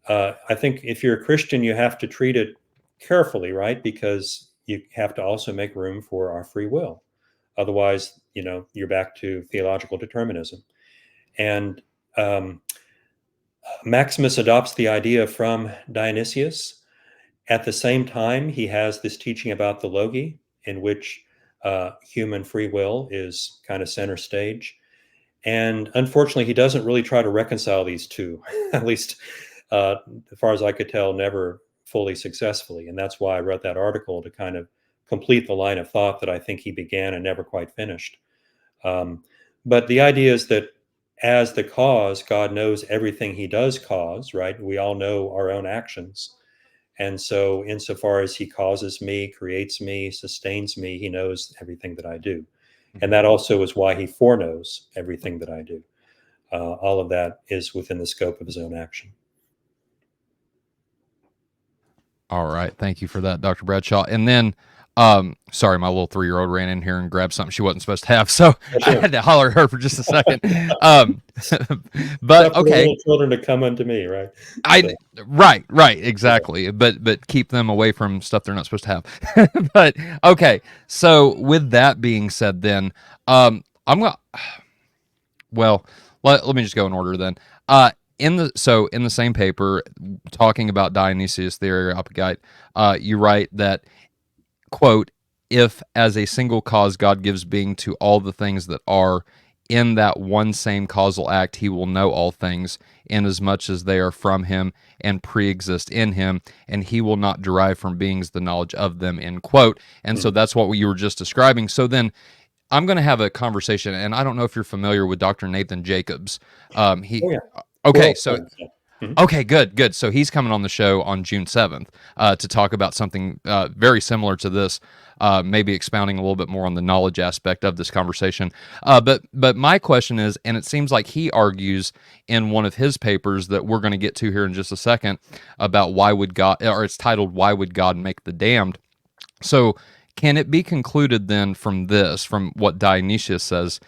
I think if you're a Christian, you have to treat it carefully, right? Because you have to also make room for our free will. Otherwise, you're back to theological determinism. And Maximus adopts the idea from Dionysius. At the same time, he has this teaching about the logi, in which human free will is kind of center stage. And unfortunately, he doesn't really try to reconcile these two, at least as far as I could tell, never fully successfully. And that's why I wrote that article, to kind of complete the line of thought that I think he began and never quite finished. But the idea is that as the cause, God knows everything he does cause, right? We all know our own actions. And so insofar as he causes me, creates me, sustains me, he knows everything that I do. And that also is why he foreknows everything that I do. All of that is within the scope of his own action. All right. Thank you for that, Dr. Bradshaw. And then, sorry, my little 3-year-old ran in here and grabbed something she wasn't supposed to have. So I Sure. had to holler at her for just a second. It's But up for the okay. little children to come unto me, right? So, Right, exactly. But keep them away from stuff they're not supposed to have. But okay. So with that being said, then, I'm gonna, well, let me just go in order then. In the same paper, talking about Dionysius the Areopagite, you write that, quote, if as a single cause God gives being to all the things that are, in that one same causal act he will know all things, inasmuch as they are from him and pre-exist in him, and he will not derive from beings the knowledge of them, end quote. And so that's what you were just describing. So then I'm going to have a conversation, and I don't know if you're familiar with Dr. Nathan Jacobs. oh yeah, we're Okay, all so friends. Yeah. Mhm. okay, good. So he's coming on the show on June 7th to talk about something very similar to this, maybe expounding a little bit more on the knowledge aspect of this conversation. But my question is, and it seems like he argues in one of his papers that we're going to get to here in just a second, about why would God, or it's titled "Why Would God Make the Damned?" So, can it be concluded then from this, from what Dionysius says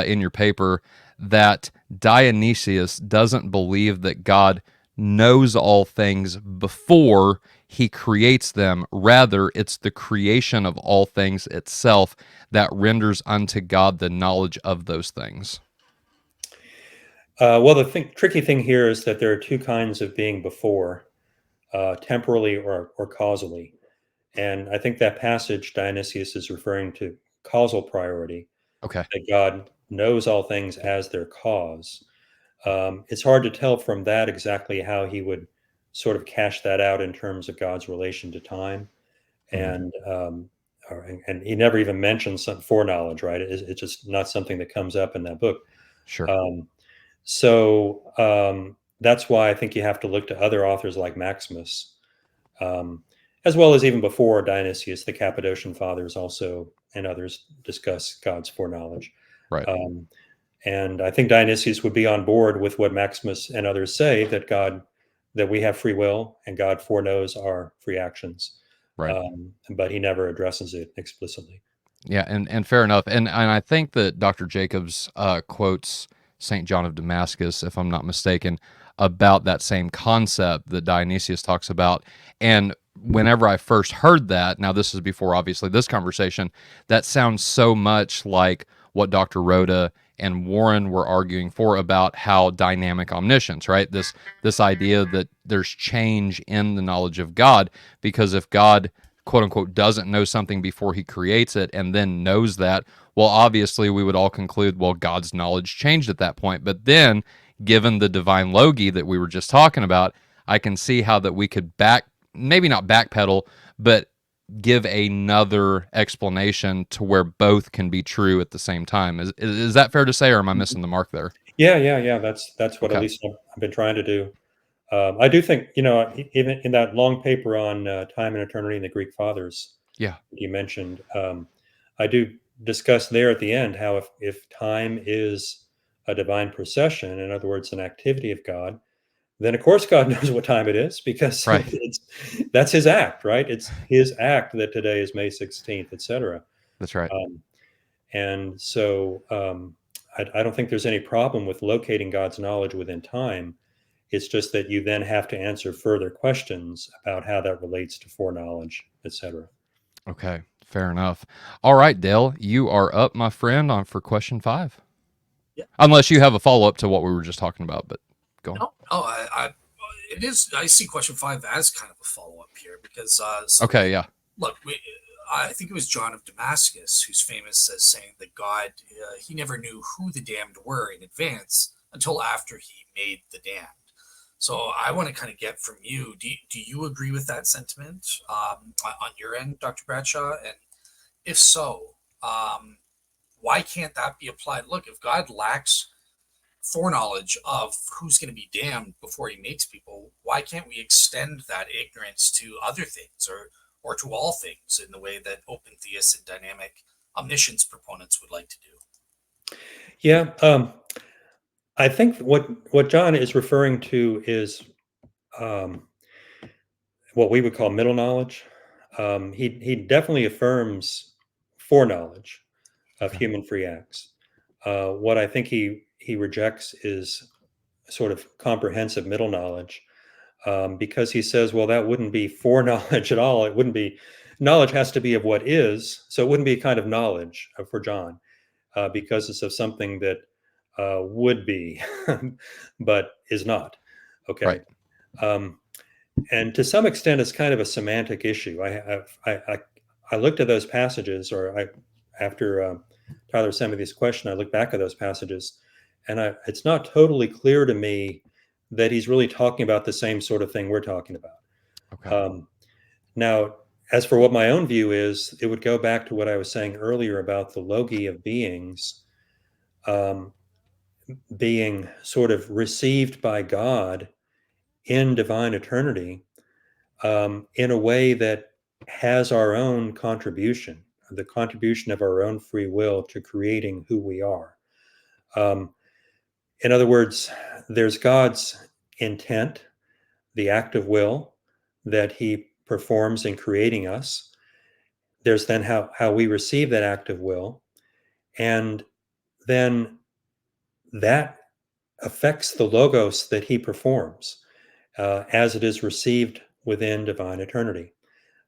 in your paper, that Dionysius doesn't believe that God knows all things before he creates them? Rather, it's the creation of all things itself that renders unto God the knowledge of those things. Well, the tricky thing here is that there are two kinds of being before, temporally or causally. And I think that passage Dionysius is referring to causal priority, Okay. that God knows all things as their cause. It's hard to tell from that exactly how he would sort of cash that out in terms of God's relation to time. Mhm. And he never even mentions some foreknowledge, right? It's just not something that comes up in that book. Sure. Um, so that's why I think you have to look to other authors like Maximus, um, as well as even before Dionysius, the Cappadocian Fathers also and others discuss God's foreknowledge. Right. Um, and I think Dionysius would be on board with what Maximus and others say, that we have free will and God foreknows our free actions. Right. But he never addresses it explicitly. Yeah, and fair enough. And I think that Dr. Jacobs quotes St. John of Damascus, if I'm not mistaken, about that same concept that Dionysius talks about. And whenever I first heard that, now this is before obviously this conversation, that sounds so much like what Dr. Rhoda and Warren were arguing for about how dynamic omniscience, right? This idea that there's change in the knowledge of God, because if God, quote unquote, doesn't know something before he creates it and then knows that, well, obviously we would all conclude, well, God's knowledge changed at that point. But then, given the divine logi that we were just talking about, I can see how that we could maybe not backpedal, but give another explanation to where both can be true at the same time. Is that fair to say, or am I missing the mark there? Yeah. That's what at Okay. least I've been trying to do. I do think, even in that long paper on time and eternity and the Greek fathers Yeah. that you mentioned, I do discuss there at the end how if time is a divine procession, in other words, an activity of God, then of course God knows what time it is because Right. that's his act, right? It's his act that today is May 16th, etc. That's right. Um, and so I don't think there's any problem with locating God's knowledge within time. It's just that you then have to answer further questions about how that relates to foreknowledge, etc. Okay. Fair enough. All right, Dale, you are up, my friend, on for question 5. Yeah. Unless you have a follow up to what we were just talking about, but go on. No, it is. I see question 5 as kind of a follow up here because Okay, yeah. look, I think it was John of Damascus who's famous as saying that God, he never knew who the damned were in advance until after he made the damned. So I want to kind of get from you, do you agree with that sentiment on your end, Dr. Bradshaw? And if so, why can't that be applied? Look, if God lacks foreknowledge of who's going to be damned before he makes people, why can't we extend that ignorance to other things or to all things in the way that open theists and dynamic omniscience proponents would like to do? Yeah, I think what John is referring to is um, what we would call middle knowledge. He definitely affirms foreknowledge of Okay. human free acts. What I think he rejects is sort of comprehensive middle knowledge, because he says, well, that wouldn't be foreknowledge at all. It wouldn't be knowledge has to be of what is, so it wouldn't be a kind of knowledge for John, because it's of something that would be, but is not. Okay. Right. Um, and to some extent, it's kind of a semantic issue. I looked at those passages, after Tyler sent me this question, I looked back at those passages, and it's not totally clear to me that he's really talking about the same sort of thing we're talking about. Okay. Now, as for what my own view is, it would go back to what I was saying earlier about the logi of beings um, being sort of received by God in divine eternity, in a way that has our own contribution, the contribution of our own free will to creating who we are. Um, in other words, there's God's intent, the act of will that he performs in creating us. There's then how we receive that act of will. And then that affects the logos that he performs as it is received within divine eternity.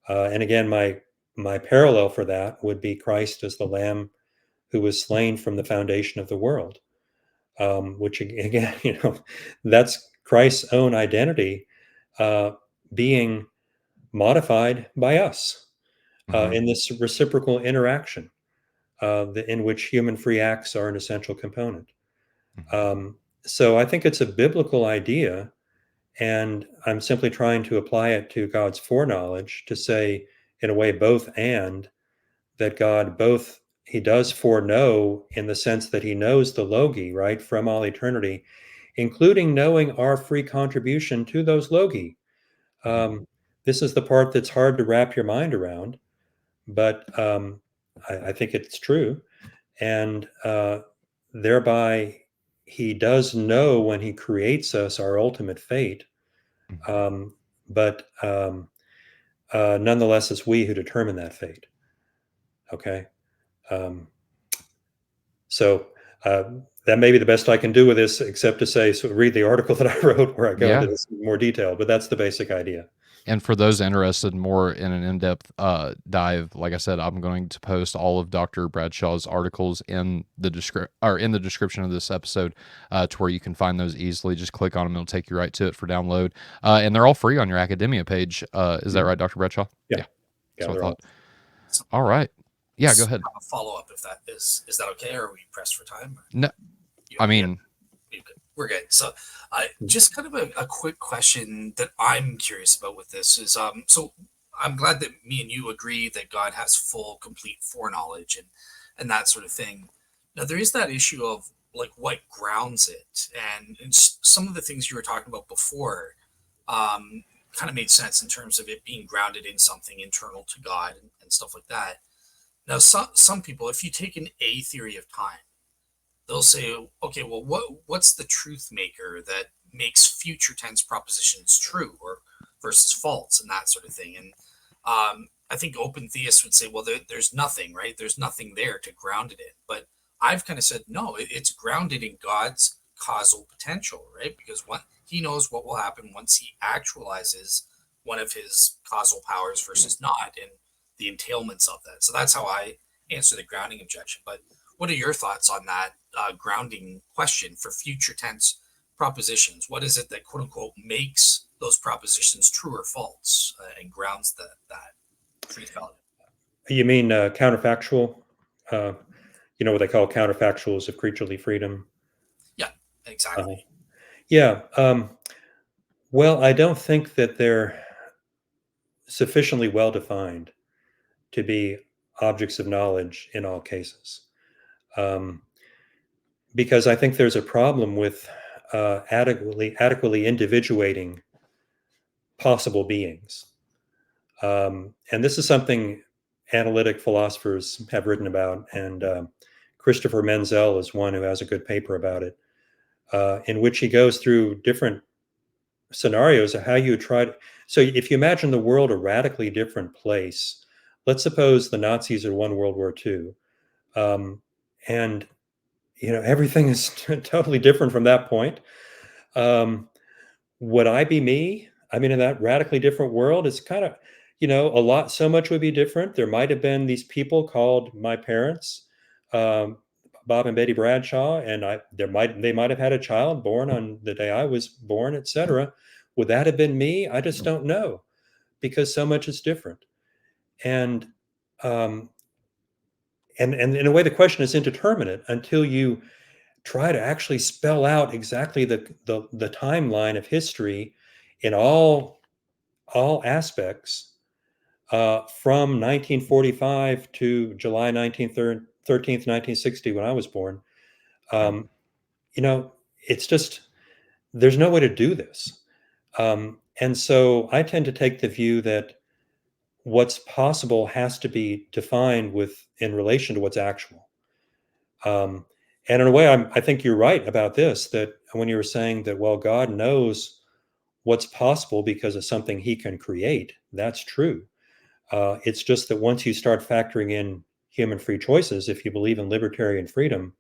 And again, my parallel for that would be Christ as the Lamb who was slain from the foundation of the world, which again, that's Christ's own identity being modified by us Mhm. in this reciprocal interaction, in which human free acts are an essential component. Mhm. So I think it's a biblical idea, and I'm simply trying to apply it to God's foreknowledge to say, in a way, both and that God both he does foreknow in the sense that he knows the logi, right, from all eternity, including knowing our free contribution to those logi. Mhm. This is the part that's hard to wrap your mind around, but I think it's true. And thereby, he does know when he creates us our ultimate fate. Mhm. Um, but nonetheless, it's we who determine that fate. Okay. Um, so uh, that may be the best I can do with this, except to say, so read the article that I wrote where I go into Yeah. this in more detail. But that's the basic idea. And for those interested more in an in-depth dive, like I said, I'm going to post all of Dr. Bradshaw's articles in the description of this episode, to where you can find those easily. Just click on them; it'll take you right to it for download, and they're all free on your academia page. Is that Mhm. right, Dr. Bradshaw? Yeah, Yeah, that's yeah, what I they're all. thought. All right. Yeah, go ahead. A follow up, if that is that okay, or are we pressed for time? Or No, you, I you mean, we're good. So, just kind of a quick question that I'm curious about with this is, so I'm glad that me and you agree that God has full, complete foreknowledge and that sort of thing. Now, there is that issue of like what grounds it, and some of the things you were talking about before, kind of made sense in terms of it being grounded in something internal to God and stuff like that. Now, some people, if you take an A theory of time, they'll say, okay, well, what's the truth maker that makes future tense propositions true or versus false and that sort of thing? And I think open theists would say, well, there's nothing, right? There's nothing there to ground it in. But I've kind of said, no, it's grounded in God's causal potential, right? Because he knows what will happen once he actualizes one of his causal powers versus not, and the entailments of that. So that's how I answer the grounding objection. But what are your thoughts on that grounding question for future tense propositions? What is it that quote unquote makes those propositions true or false and grounds that truth value? You mean counterfactual? Uh, what they call counterfactuals of creaturely freedom? Yeah, Uh, exactly. yeah. Well, I don't think that they're sufficiently well defined to be objects of knowledge in all cases. Um, because I think there's a problem with adequately individuating possible beings. And this is something analytic philosophers have written about, and Christopher Menzel is one who has a good paper about it, in which he goes through different scenarios of how you try to. So, if you imagine the world a radically different place, let's suppose the Nazis had won World War II, and everything is totally different from that point. Would I be me? I mean, in that radically different world, it's kind of, a lot, so much would be different. There might have been these people called my parents, um, Bob and Betty Bradshaw, and they might have had a child born on the day I was born, etc. Would that have been me? I just don't know, because so much is different. And um, and in a way, the question is indeterminate until you try to actually spell out exactly the timeline of history in all aspects, from 1945 to July 13th, 1960, when I was born. Right. Um, it's just, there's no way to do this. And so I tend to take the view that what's possible has to be defined in relation to what's actual. Um, and in a way, I think you're right about this, that when you were saying that, well, God knows what's possible because of something he can create, that's true. It's just that once you start factoring in human free choices, if you believe in libertarian freedom,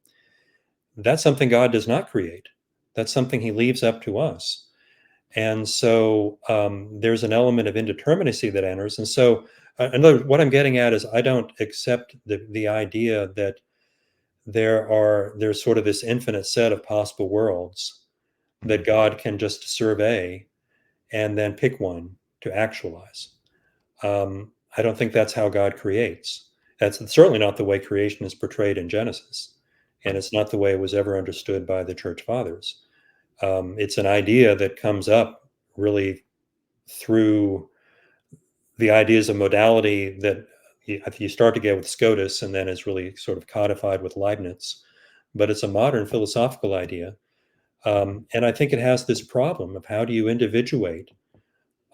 that's something God does not create. That's something he leaves up to us. And so there's an element of indeterminacy that enters. And so what I'm getting at is, I don't accept the idea that there's sort of this infinite set of possible worlds that God can just survey and then pick one to actualize. I don't think that's how God creates. That's certainly not the way creation is portrayed in Genesis, and it's not the way it was ever understood by the church fathers. It's an idea that comes up really through the ideas of modality that you start to get with Scotus, and then is really sort of codified with Leibniz. But it's a modern philosophical idea. And I think it has this problem of, how do you individuate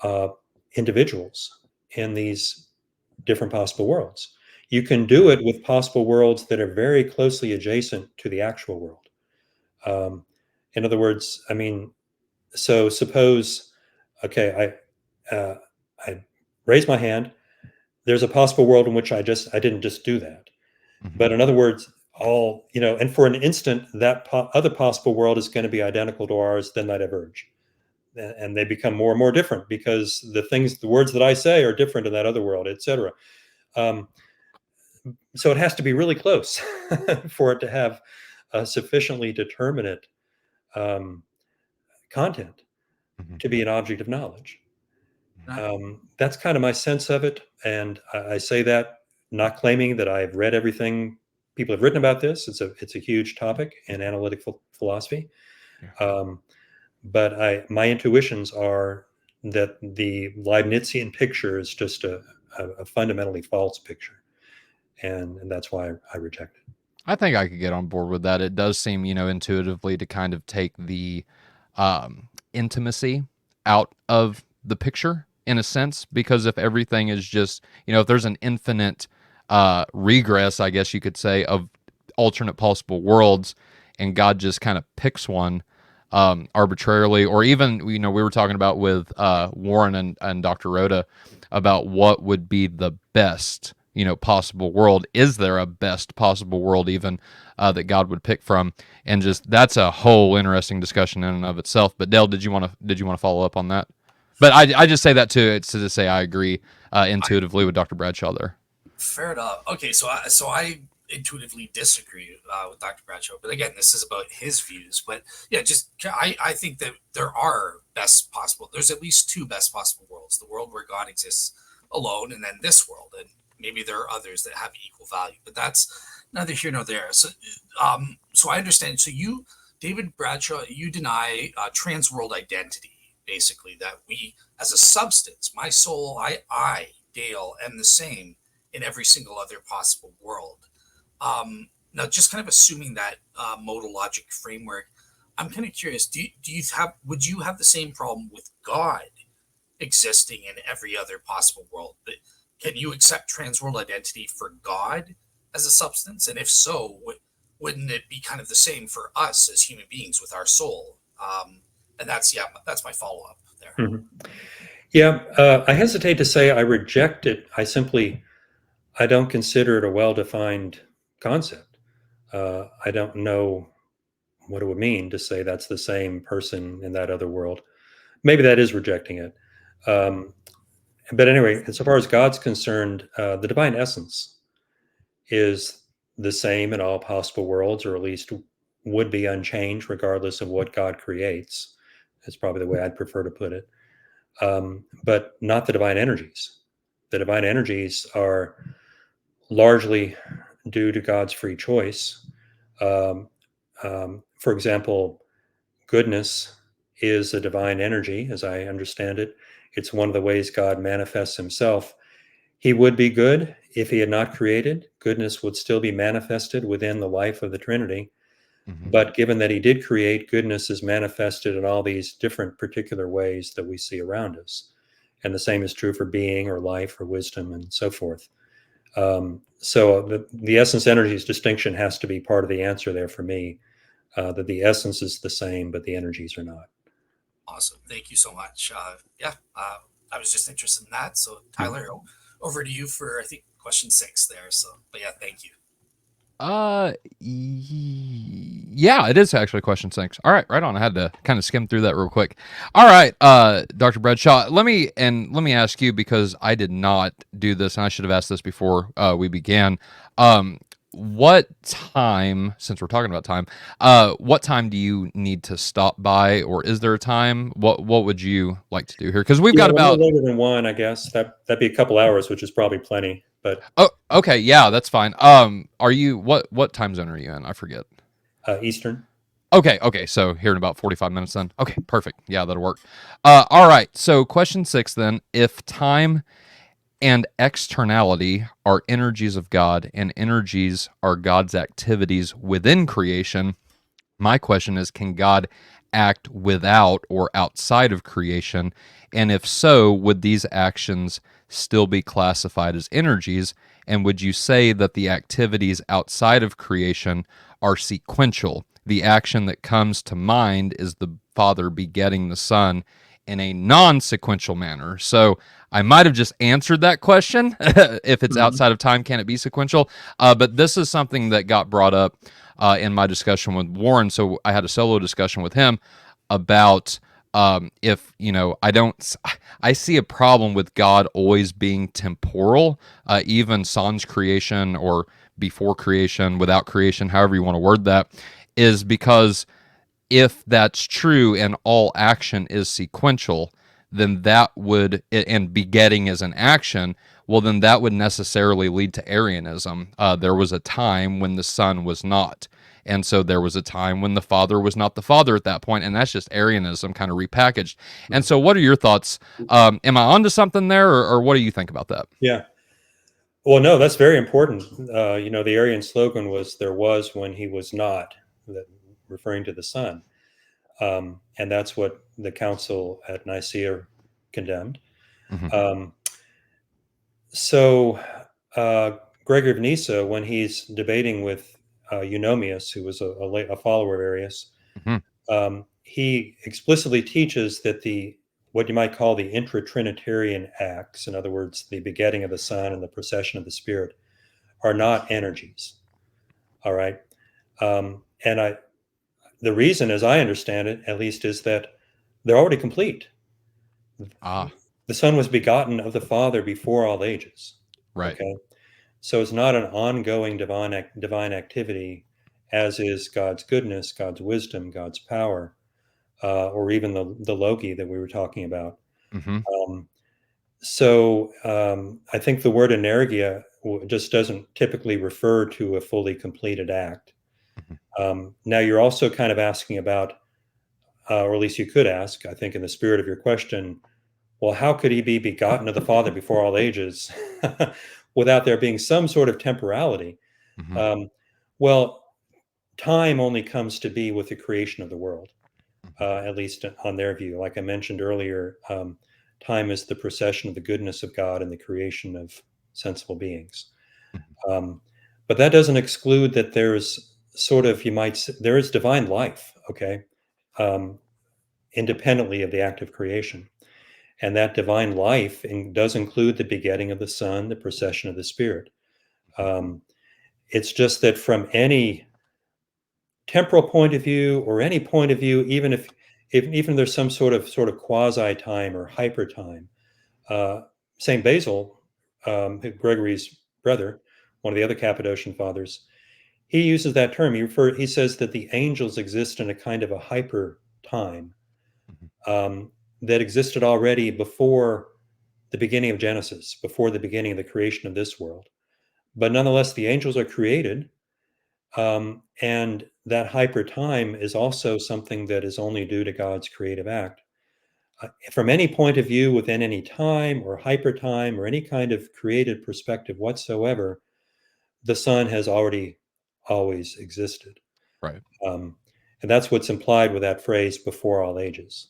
uh, individuals in these different possible worlds? You can do it with possible worlds that are very closely adjacent to the actual world. Um, in other words, I mean, so suppose, okay, I raise my hand. There's a possible world in which I didn't just do that. Mhm. But in other words, and for an instant, that other possible world is going to be identical to ours, then I diverge. And they become more and more different, because the words that I say are different in that other world, etc. Um, so it has to be really close for it to have a sufficiently determinate um, content Mhm. to be an object of knowledge. Right. That's kind of my sense of it. And I say that not claiming that I've read everything people have written about this. It's a huge topic in analytic philosophy. Yeah. But my intuitions are that the Leibnizian picture is just a fundamentally false picture. And that's why I reject it. I think I could get on board with that. It does seem, intuitively to kind of take the intimacy out of the picture in a sense, because if everything is just, if there's an infinite regress, I guess you could say, of alternate possible worlds, and God just kind of picks one arbitrarily, or even, we were talking about with Warren and Dr. Rhoda about what would be the best possible world. Is there a best possible world even that God would pick from? And just, that's a whole interesting discussion in and of itself. But Dale, did you want to follow up on that? But I just say that too, it's to say I agree intuitively with Dr. Bradshaw there. Fair enough. Okay, so I intuitively disagree with Dr. Bradshaw, but again, this is about his views. But yeah, I think that there are best possible. There's at least two best possible worlds: the world where God exists alone, and then this world. And maybe there are others that have equal value, but that's neither here nor there. So I understand. So you, David Bradshaw, you deny trans world identity, basically, that we, as a substance, my soul, I, Dale, am the same in every single other possible world. Now, just kind of assuming that modal logic framework, I'm kind of curious. Would you have the same problem with God existing in every other possible world? But can you accept transworld identity for God as a substance? And if so, wouldn't it be kind of the same for us as human beings with our soul? And that's my follow up there. Mhm. Yeah, I hesitate to say I reject it. I don't consider it a well-defined concept. I don't know what it would mean to say that's the same person in that other world. Maybe that is rejecting it. But anyway, as far as God's concerned, the divine essence is the same in all possible worlds, or at least would be unchanged regardless of what God creates. That's probably the way I'd prefer to put it. But not the divine energies. The divine energies are largely due to God's free choice. For example, goodness is a divine energy, as I understand it. It's one of the ways God manifests himself. He would be good if he had not created. Goodness would still be manifested within the life of the Trinity. Mm-hmm. But given that he did create, goodness is manifested in all these different particular ways that we see around us. And the same is true for being or life or wisdom and so forth. So the essence energies distinction has to be part of the answer there for me, that the essence is the same, but the energies are not. Awesome. Thank you so much. I was just interested in that. So Tyler, over to you for, I think, question 6 there. So, but yeah, thank you. Yeah, it is actually question 6. All right, right on. I had to kind of skim through that real quick. All right, Dr. Bradshaw, let me ask you, because I did not do this, and I should have asked this before we began. What time, since we're talking about time, what time do you need to stop by, or is there a time? What would you like to do here? Because we've got about no later than 1, I guess. That'd be a couple hours, which is probably plenty. But okay, yeah, that's fine. Are you what time zone are you in? I forget. Eastern. Okay, so here in about 45 minutes then. Okay, perfect. Yeah, that'll work. All right, so question 6 then. If time and externality are energies of God, and energies are God's activities within creation, my question is, can God act without or outside of creation? And if so, would these actions still be classified as energies? And would you say that the activities outside of creation are sequential? The action that comes to mind is the Father begetting the Son in a non-sequential manner. So I might have just answered that question. If it's outside of time, can it be sequential? But this is something that got brought up in my discussion with Warren. So I had a solo discussion with him about if, I see a problem with God always being temporal, even sans creation or before creation, without creation, however you want to word that, is because if that's true and all action is sequential, then that would, and begetting is an action, well, then that would necessarily lead to Arianism. There was a time when the Son was not. And so there was a time when the Father was not the Father at that point, and that's just Arianism kind of repackaged. And so what are your thoughts? Am I onto something there, or what do you think about that? Yeah. Well, no, that's very important. The Arian slogan was "There was when he was not," referring to the Son. And that's what the council at Nicaea condemned. Mm-hmm. So Gregory of Nyssa, when he's debating with Eunomius, who was a follower of Arius, Mm-hmm. He explicitly teaches that what you might call the intra-Trinitarian acts, in other words, the begetting of the Son and the procession of the Spirit, are not energies. All right. The reason, as I understand it, at least, is that they're already complete. The Son was begotten of the Father before all ages. Right. Okay. So it's not an ongoing divine activity, as is God's goodness, God's wisdom, God's power, or even the Logi that we were talking about. Mm-hmm. I think the word energia just doesn't typically refer to a fully completed act. Now, you're also kind of asking about, or at least you could ask, I think in the spirit of your question, well, how could he be begotten of the Father before all ages without there being some sort of temporality? Mm-hmm. Well, time only comes to be with the creation of the world, at least on their view. Like I mentioned earlier, time is the procession of the goodness of God in the creation of sensible beings. Um, but that doesn't exclude that there's sort of, you might say, there is divine life, okay, um, independently of the act of creation. And that divine life does include the begetting of the Son, the procession of the Spirit. Um, it's just that from any temporal point of view or any point of view, if even there's some sort of quasi time or hyper time, Saint Basil, Gregory's brother, one of the other Cappadocian fathers, he uses that term. He says that the angels exist in a kind of a hyper time, that existed already before the beginning of Genesis, before the beginning of the creation of this world. But nonetheless, the angels are created, and that hyper time is also something that is only due to God's creative act. From any point of view, within any time or hyper time or any kind of created perspective whatsoever, the Son has already always existed. Right. And that's what's implied with that phrase, before all ages.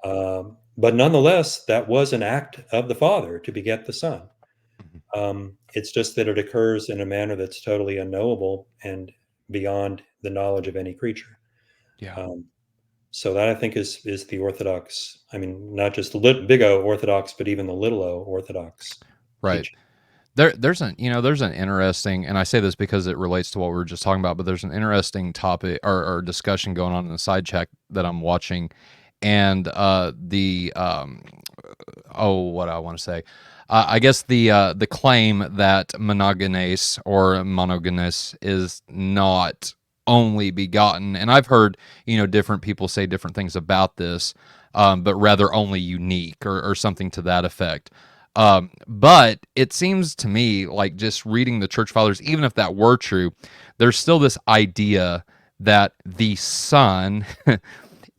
But nonetheless, that was an act of the Father to beget the Son. It's just that it occurs in a manner that's totally unknowable and beyond the knowledge of any creature. Yeah. So that, I think, is the Orthodox. I mean, not just the big O Orthodox, but even the little O Orthodox. Right. teaching. There's an interesting, and I say this because it relates to what we were just talking about, but there's an interesting topic or discussion going on in the side chat that I'm watching, and what I want to say, I guess the claim that monogenes or monogenes is not only begotten, and I've heard different people say different things about this, but rather only unique or something to that effect. But it seems to me like, just reading the church fathers, even if that were true, there's still this idea that the Son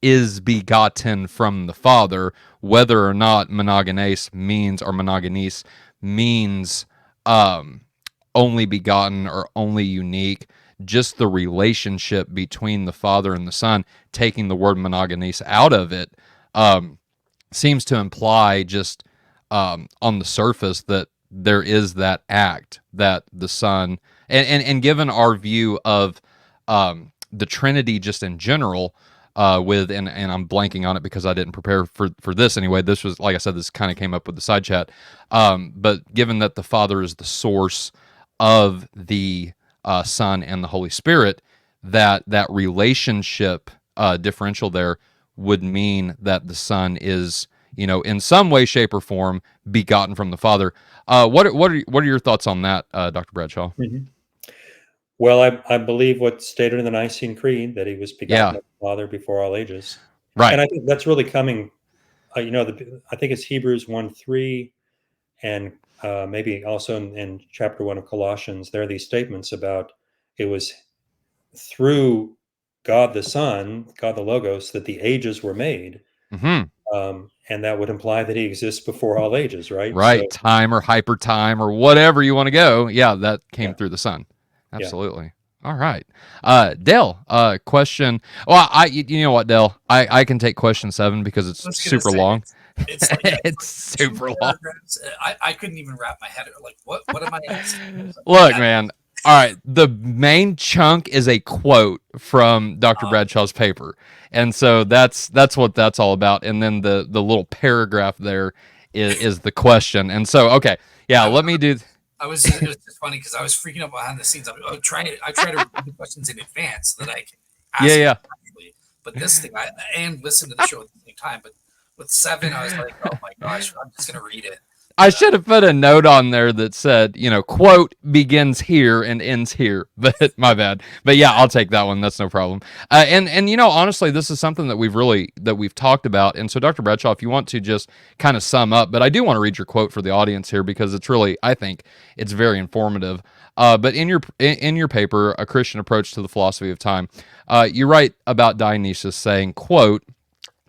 is begotten from the Father, whether or not monogenes means only begotten or only unique. Just the relationship between the Father and the Son, taking the word monogenes out of it, seems to imply just on the surface that there is that act that the Son, and given our view of the Trinity just in general, and I'm blanking on it because I didn't prepare for this anyway. This was, like I said, this kind of came up with the side chat. But given that the Father is the source of the Son and the Holy Spirit, that relationship differential there would mean that the Son is, in some way, shape, or form, begotten from the Father. What are your thoughts on that, Dr. Bradshaw? Mm-hmm. Well, I believe what's stated in the Nicene Creed, that he was begotten of the Father before all ages. Right. And I think that's really coming, I think it's Hebrews 1:3, and maybe also in chapter 1 of Colossians, there are these statements about it was through God the Son, God the Logos, that the ages were made. Mm-hmm. And that would imply that he exists before all ages, right? Right. So, time or hyper time or whatever you want to go. Yeah, that came through the Son. Absolutely. Yeah. All right. Dale, question. Well, you know what, Dale? I can take question 7 because it's super long. It's like, it's super long. I couldn't even wrap my head around, like, what am I asking? Look, man. All right. The main chunk is a quote from Dr. Bradshaw's paper. And so that's what that's all about. And then the little paragraph there is the question. And so, okay. Yeah, let me do... it was just funny because I was freaking out behind the scenes. I try to read the questions in advance so that I can ask them correctly. But this thing, and listen to the show at the same time. But with 7, I was like, oh my gosh, I'm just gonna read it. I should have put a note on there that said, quote begins here and ends here, but my bad. But yeah, I'll take that one. That's no problem. And honestly, this is something that we've talked about. And so, Dr. Bradshaw, if you want to just kind of sum up, but I do want to read your quote for the audience here because it's really, I think it's very informative. But in your paper, A Christian Approach to the Philosophy of Time, you write about Dionysius saying, quote,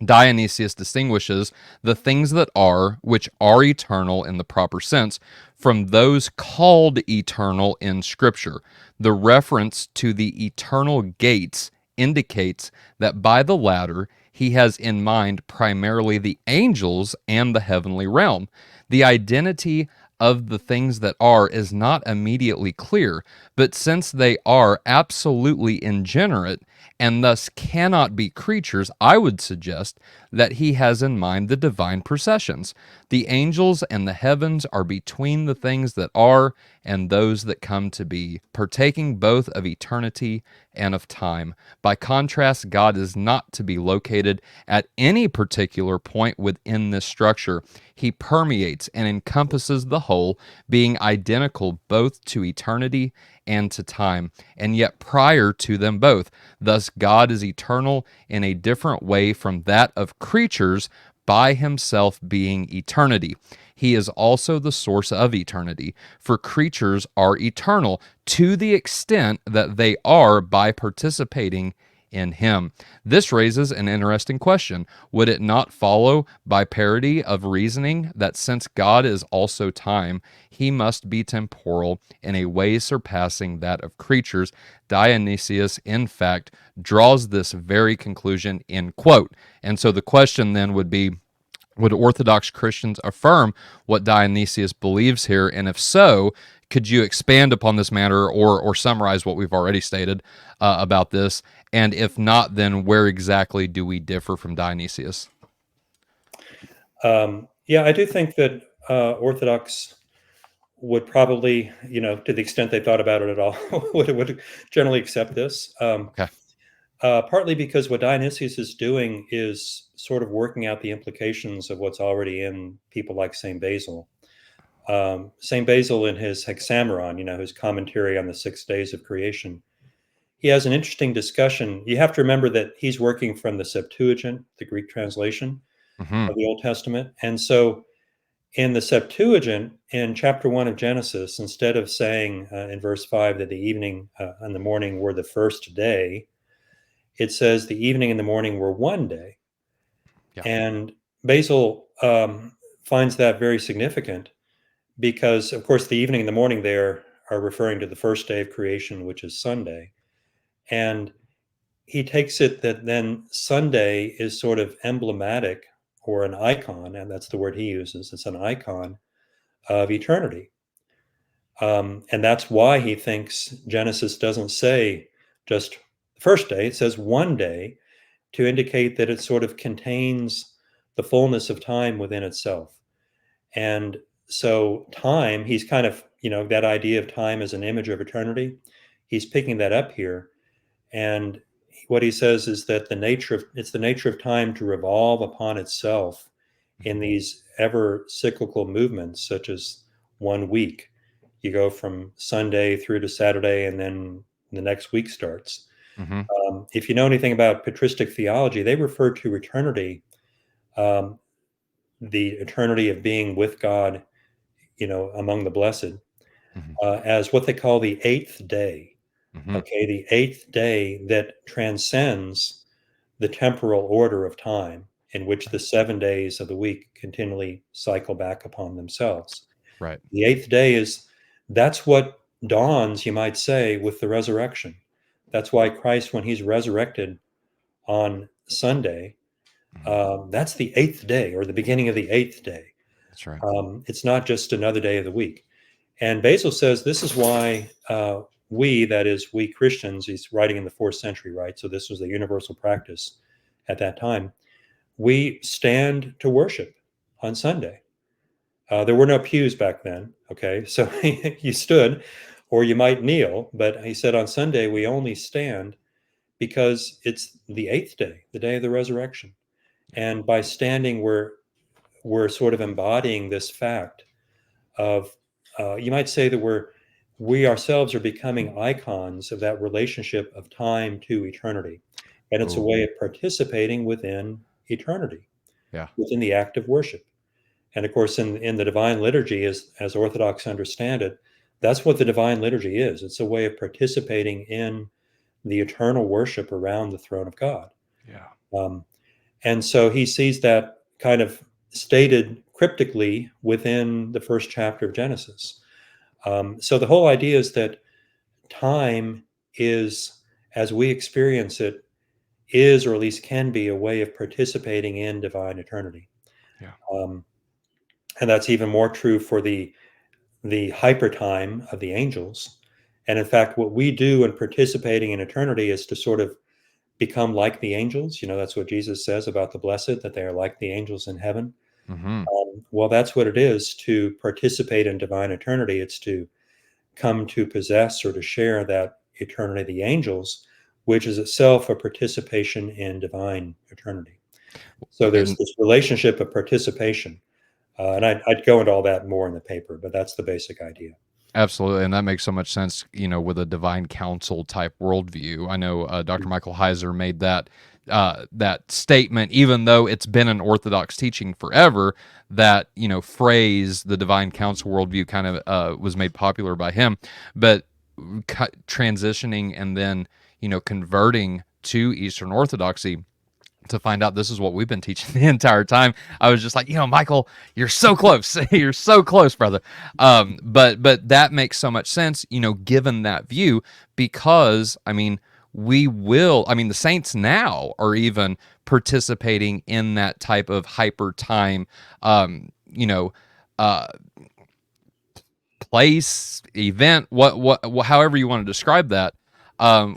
Dionysius distinguishes the things that are, which are eternal in the proper sense, from those called eternal in Scripture. The reference to the eternal gates indicates that by the latter, he has in mind primarily the angels and the heavenly realm. The identity of the things that are is not immediately clear, but since they are absolutely ingenerate and thus cannot be creatures, I would suggest that he has in mind the divine processions. The angels and the heavens are between the things that are and those that come to be, partaking both of eternity and of time. By contrast, God is not to be located at any particular point within this structure. He permeates and encompasses the whole, being identical both to eternity and to time, and yet prior to them both. Thus, God is eternal in a different way from that of creatures, by himself being eternity. He is also the source of eternity, for creatures are eternal to the extent that they are by participating in him. This raises an interesting question. Would it not follow by parity of reasoning that since God is also time, he must be temporal in a way surpassing that of creatures? Dionysius, in fact, draws this very conclusion in quote. And so the question then would be, would Orthodox Christians affirm what Dionysius believes here? And if so, could you expand upon this matter or summarize what we've already stated about this? And if not, then where exactly do we differ from Dionysius? Yeah, I do think that Orthodox would probably, to the extent they thought about it at all, would generally accept this. Okay. Partly because what Dionysius is doing is sort of working out the implications of what's already in people like St. Basil. St. Basil, in his Hexameron, his commentary on the 6 days of creation, he has an interesting discussion. You have to remember that he's working from the Septuagint, the Greek translation Mm-hmm. of the Old Testament. And so in the Septuagint, in chapter 1 of Genesis, instead of saying in verse 5 that the evening and the morning were the first day, it says the evening and the morning were one day. Yeah. And Basil finds that very significant because, of course, the evening and the morning there are referring to the first day of creation, which is Sunday. And he takes it that then Sunday is sort of emblematic or an icon, and that's the word he uses. It's an icon of eternity. And that's why he thinks Genesis doesn't say just the first day, it says one day to indicate that it sort of contains the fullness of time within itself. And so, time, he's kind of, that idea of time as an image of eternity, he's picking that up here. And what he says is that it's the nature of time to revolve upon itself in these ever cyclical movements, such as 1 week. You go from Sunday through to Saturday, and then the next week starts. Mm-hmm. If you know anything about patristic theology, they refer to eternity, um, the eternity of being with God, among the blessed, Mm-hmm. as what they call the eighth day. Mm-hmm. Okay, the eighth day that transcends the temporal order of time in which the 7 days of the week continually cycle back upon themselves. Right. The eighth day that's what dawns, you might say, with the resurrection. That's why Christ, when he's resurrected on Sunday, that's the eighth day or the beginning of the eighth day. That's right. It's not just another day of the week. And Basil says this is why that is, we Christians, he's writing in the 4th century, right? So this was the universal practice at that time. We stand to worship on Sunday. There were no pews back then, okay? So you stood or you might kneel, but he said on Sunday we only stand because it's the eighth day, the day of the resurrection. And by standing, we're sort of embodying this fact of, you might say that we ourselves are becoming icons of that relationship of time to eternity. And it's a Ooh. way of participating within eternity, Yeah. within the act of worship. And of course, in the divine liturgy, as Orthodox understand it, that's what the divine liturgy is. It's a way of participating in the eternal worship around the throne of God. Yeah. Um, And so he sees that kind of stated cryptically within the first chapter of Genesis. So the whole idea is that time is, as we experience it, is, or at least can be, a way of participating in divine eternity. Yeah. And that's even more true for the hyper time of the angels. And in fact, what we do in participating in eternity is to sort of become like the angels. That's what Jesus says about the blessed, that they are like the angels in heaven. Mm-hmm. Well, that's what it is to participate in divine eternity. It's to come to possess or to share that eternity of the angels, which is itself a participation in divine eternity. So there's And this relationship of participation. And I'd go into all that more in the paper, but that's the basic idea. absolutely, and that makes so much sense, with a divine council type worldview. I know Dr. Michael Heiser made that statement, even though it's been an Orthodox teaching forever. That phrase, the divine council worldview, kind of was made popular by him, but transitioning and then converting to Eastern Orthodoxy, to find out this is what we've been teaching the entire time. I was just like, Michael, you're so close. You're so close, brother. But that makes so much sense, given that view, because the saints now are even participating in that type of hyper time, place, event, what however you want to describe that,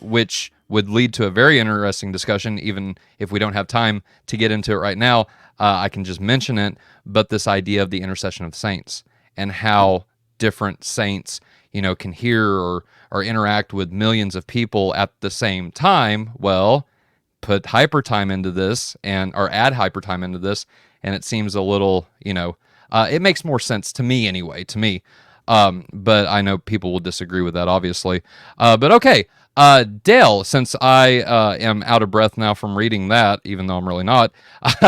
which would lead to a very interesting discussion, even if we don't have time to get into it right now. I can just mention it, but this idea of the intercession of saints and how different saints, can hear or interact with millions of people at the same time. Well, put hyper time into this or add hyper time into this, and it seems a little, it makes more sense to me anyway, but I know people will disagree with that, obviously. But okay, Dale, since I am out of breath now from reading that, even though I'm really not,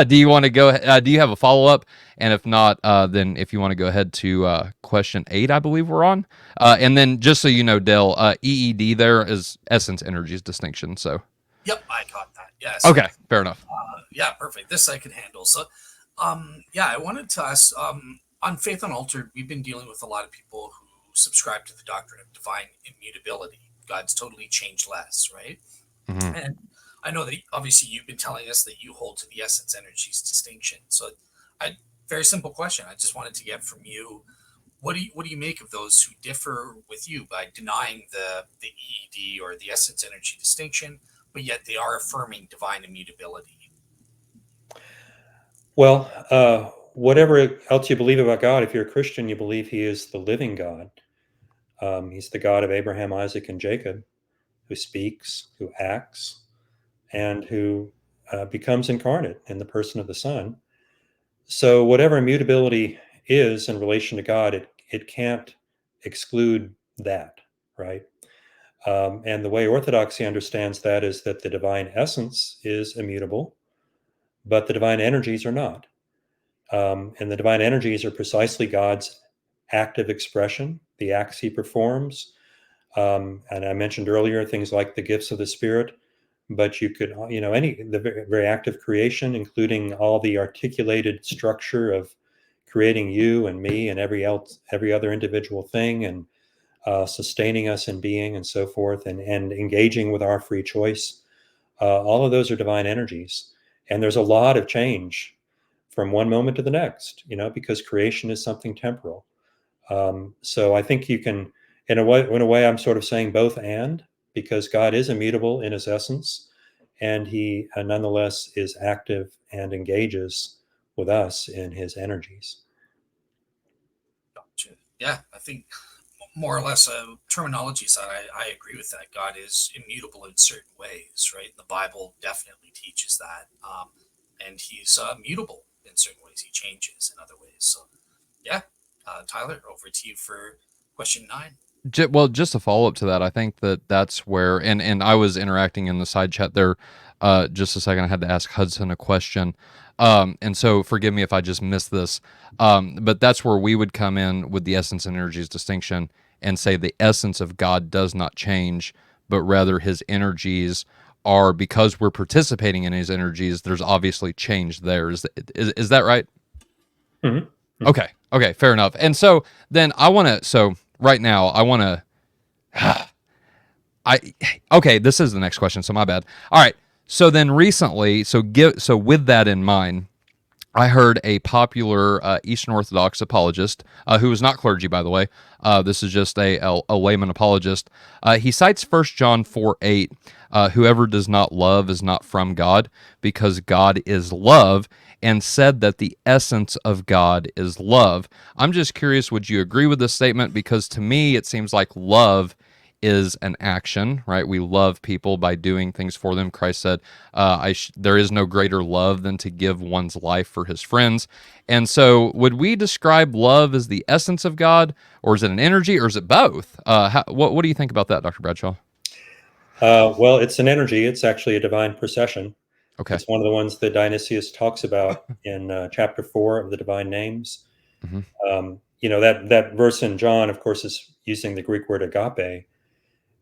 do you want to go? Do you have a follow up? And if not, then if you want to go ahead to question 8, I believe we're on. And then just so you know, Dale, EED there is essence energies distinction. So. Yep, I caught that. Yes. Okay, fair enough. Yeah, perfect. This I can handle. So, yeah, I wanted to ask. On Faith Unaltered, we've been dealing with a lot of people who subscribe to the doctrine of divine immutability. God's totally changeless, right? Mm-hmm. And I know that obviously you've been telling us that you hold to the essence energies distinction. So, very simple question. I just wanted to get from you, what do you make of those who differ with you by denying the EED or the essence energy distinction, but yet they are affirming divine immutability? Well, whatever else you believe about God, if you're a Christian, you believe he is the living God. He's the God of Abraham, Isaac, and Jacob, who speaks, who acts, and who becomes incarnate in the person of the Son. So whatever immutability is in relation to God, it can't exclude that, right? And the way Orthodoxy understands that is that the divine essence is immutable, but the divine energies are not. And the divine energies are precisely God's active expression, the acts he performs. And I mentioned earlier things like the gifts of the Spirit, but you could, the very active creation, including all the articulated structure of creating you and me and every other individual thing, and sustaining us in being and so forth, and engaging with our free choice. All of those are divine energies. And there's a lot of change from one moment to the next, because creation is something temporal. So I think you can, in a way, I'm sort of saying both and, because God is immutable in his essence, and he nonetheless is active and engages with us in his energies. Gotcha. Yeah, I think more or less terminology side, I agree with that. God is immutable in certain ways, right? The Bible definitely teaches that. And he's mutable in certain ways. He changes in other ways. So, yeah, Tyler, over to you for question 9. Well, just a follow up to that, I think that's where, and I was interacting in the side chat there just a second. I had to ask Hudson a question. And so forgive me if I just missed this. But that's where we would come in with the essence and energies distinction and say the essence of God does not change, but rather his energies are, because we're participating in his energies, there's obviously change there. Is that right? Mhm. Okay, fair enough. And so then right now I want to I okay, this is the next question, so my bad. All right. So then recently, so with that in mind, I heard a popular Eastern Orthodox apologist, who is not clergy, by the way. This is just a layman apologist. He cites 1 John 4:8. Whoever does not love is not from God, because God is love, and said that the essence of God is love. I'm just curious, would you agree with this statement? Because to me, it seems like love is an action, right? We love people by doing things for them. Christ said, there is no greater love than to give one's life for his friends. And so would we describe love as the essence of God, or is it an energy, or is it both? What do you think about that, Dr. Bradshaw? Well, it's an energy. It's actually a divine procession. Okay. It's one of the ones that Dionysius talks about in chapter 4 of the Divine Names. Hmm. That verse in John, of course, is using the Greek word agape.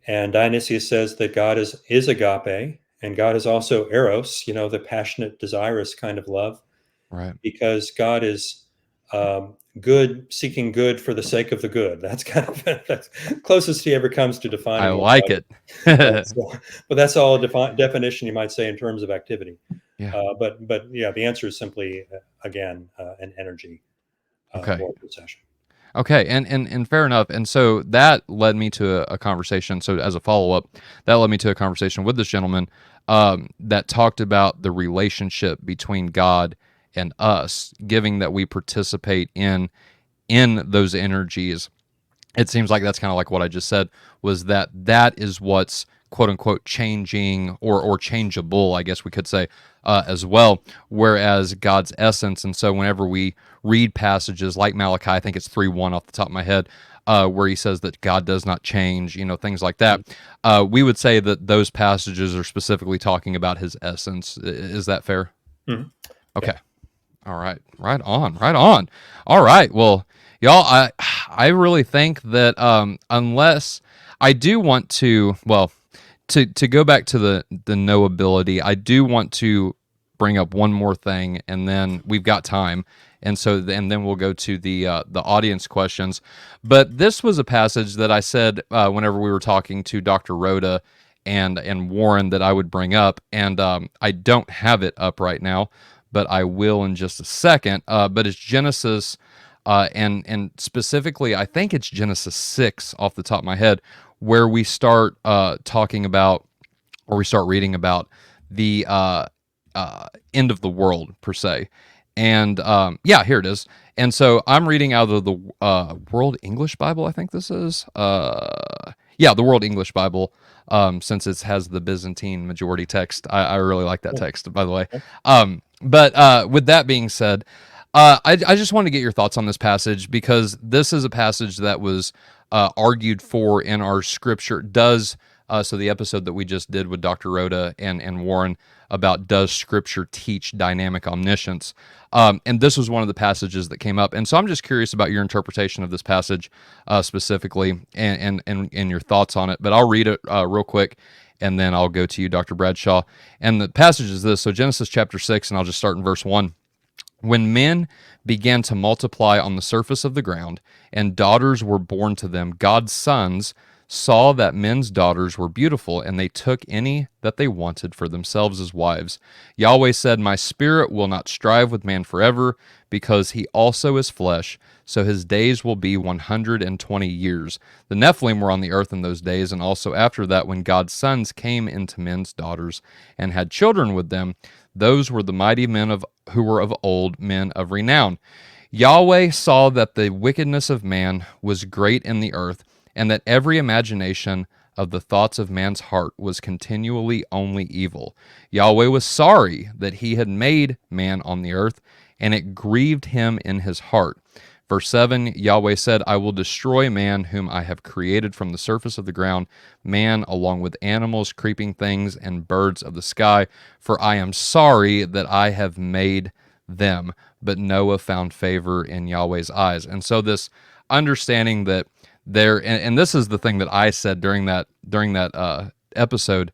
And Dionysius says that God is agape, and God is also eros, the passionate, desirous kind of love, Right. because God is good, seeking good for the sake of the good. That's kind of that's closest he ever comes to I defining what like God it. is. But that's all a definition you might say in terms of activity. Yeah. But yeah, the answer is simply, again, an energy Okay. or procession. Okay, and fair enough. And so that led me to a conversation. So as a follow-up, that led me to a conversation with this gentleman that talked about the relationship between God and us, giving that we participate in those energies. It seems like that's kind of like what I just said, was that is what's quote unquote changing or changeable, I guess we could say, as well, whereas God's essence. And so whenever we read passages like Malachi, I think it's 3:1 off the top of my head, where he says that God does not change, things like that, we would say that those passages are specifically talking about his essence. Is that fair? Mhm. Okay. Yeah. All right. Right on. Right on. All right. Well, y'all, I really think that unless I do want to, well, to go back to the knowability, I do want to bring up one more thing, and then we've got time, and then we'll go to the audience questions. But this was a passage that I said whenever we were talking to Dr. Rhoda and Warren that I would bring up, and I don't have it up right now, but I will in just a second. But it's Genesis, and specifically, I think it's Genesis 6 off the top of my head, where we start talking about, or we start reading about the end of the world per se. And yeah, here it is. And so I'm reading out of the World English Bible. I think this is the World English Bible. Since it has the Byzantine majority text, I really like that text, by the way. But with that being said, I just want to get your thoughts on this passage, because this is a passage that was argued for in our scripture. So the episode that we just did with Dr. Rhoda and Warren about, does scripture teach dynamic omniscience? And this was one of the passages that came up. And so I'm just curious about your interpretation of this passage specifically, and your thoughts on it. But I'll read it real quick, and then I'll go to you, Dr. Bradshaw. And the passage is this. So Genesis chapter 6, and I'll just start in verse 1. When men began to multiply on the surface of the ground, and daughters were born to them, God's sons saw that men's daughters were beautiful, and they took any that they wanted for themselves as wives. Yahweh said, My spirit will not strive with man forever, because he also is flesh, so his days will be 120 years. The Nephilim were on the earth in those days, and also after that, when God's sons came into men's daughters and had children with them. Those were the mighty men who were of old, men of renown. Yahweh saw that the wickedness of man was great in the earth, and that every imagination of the thoughts of man's heart was continually only evil. Yahweh was sorry that he had made man on the earth, and it grieved him in his heart. Verse 7, Yahweh said, I will destroy man whom I have created from the surface of the ground, man along with animals, creeping things, and birds of the sky, for I am sorry that I have made them. But Noah found favor in Yahweh's eyes. And so this understanding that and this is the thing that I said during that episode,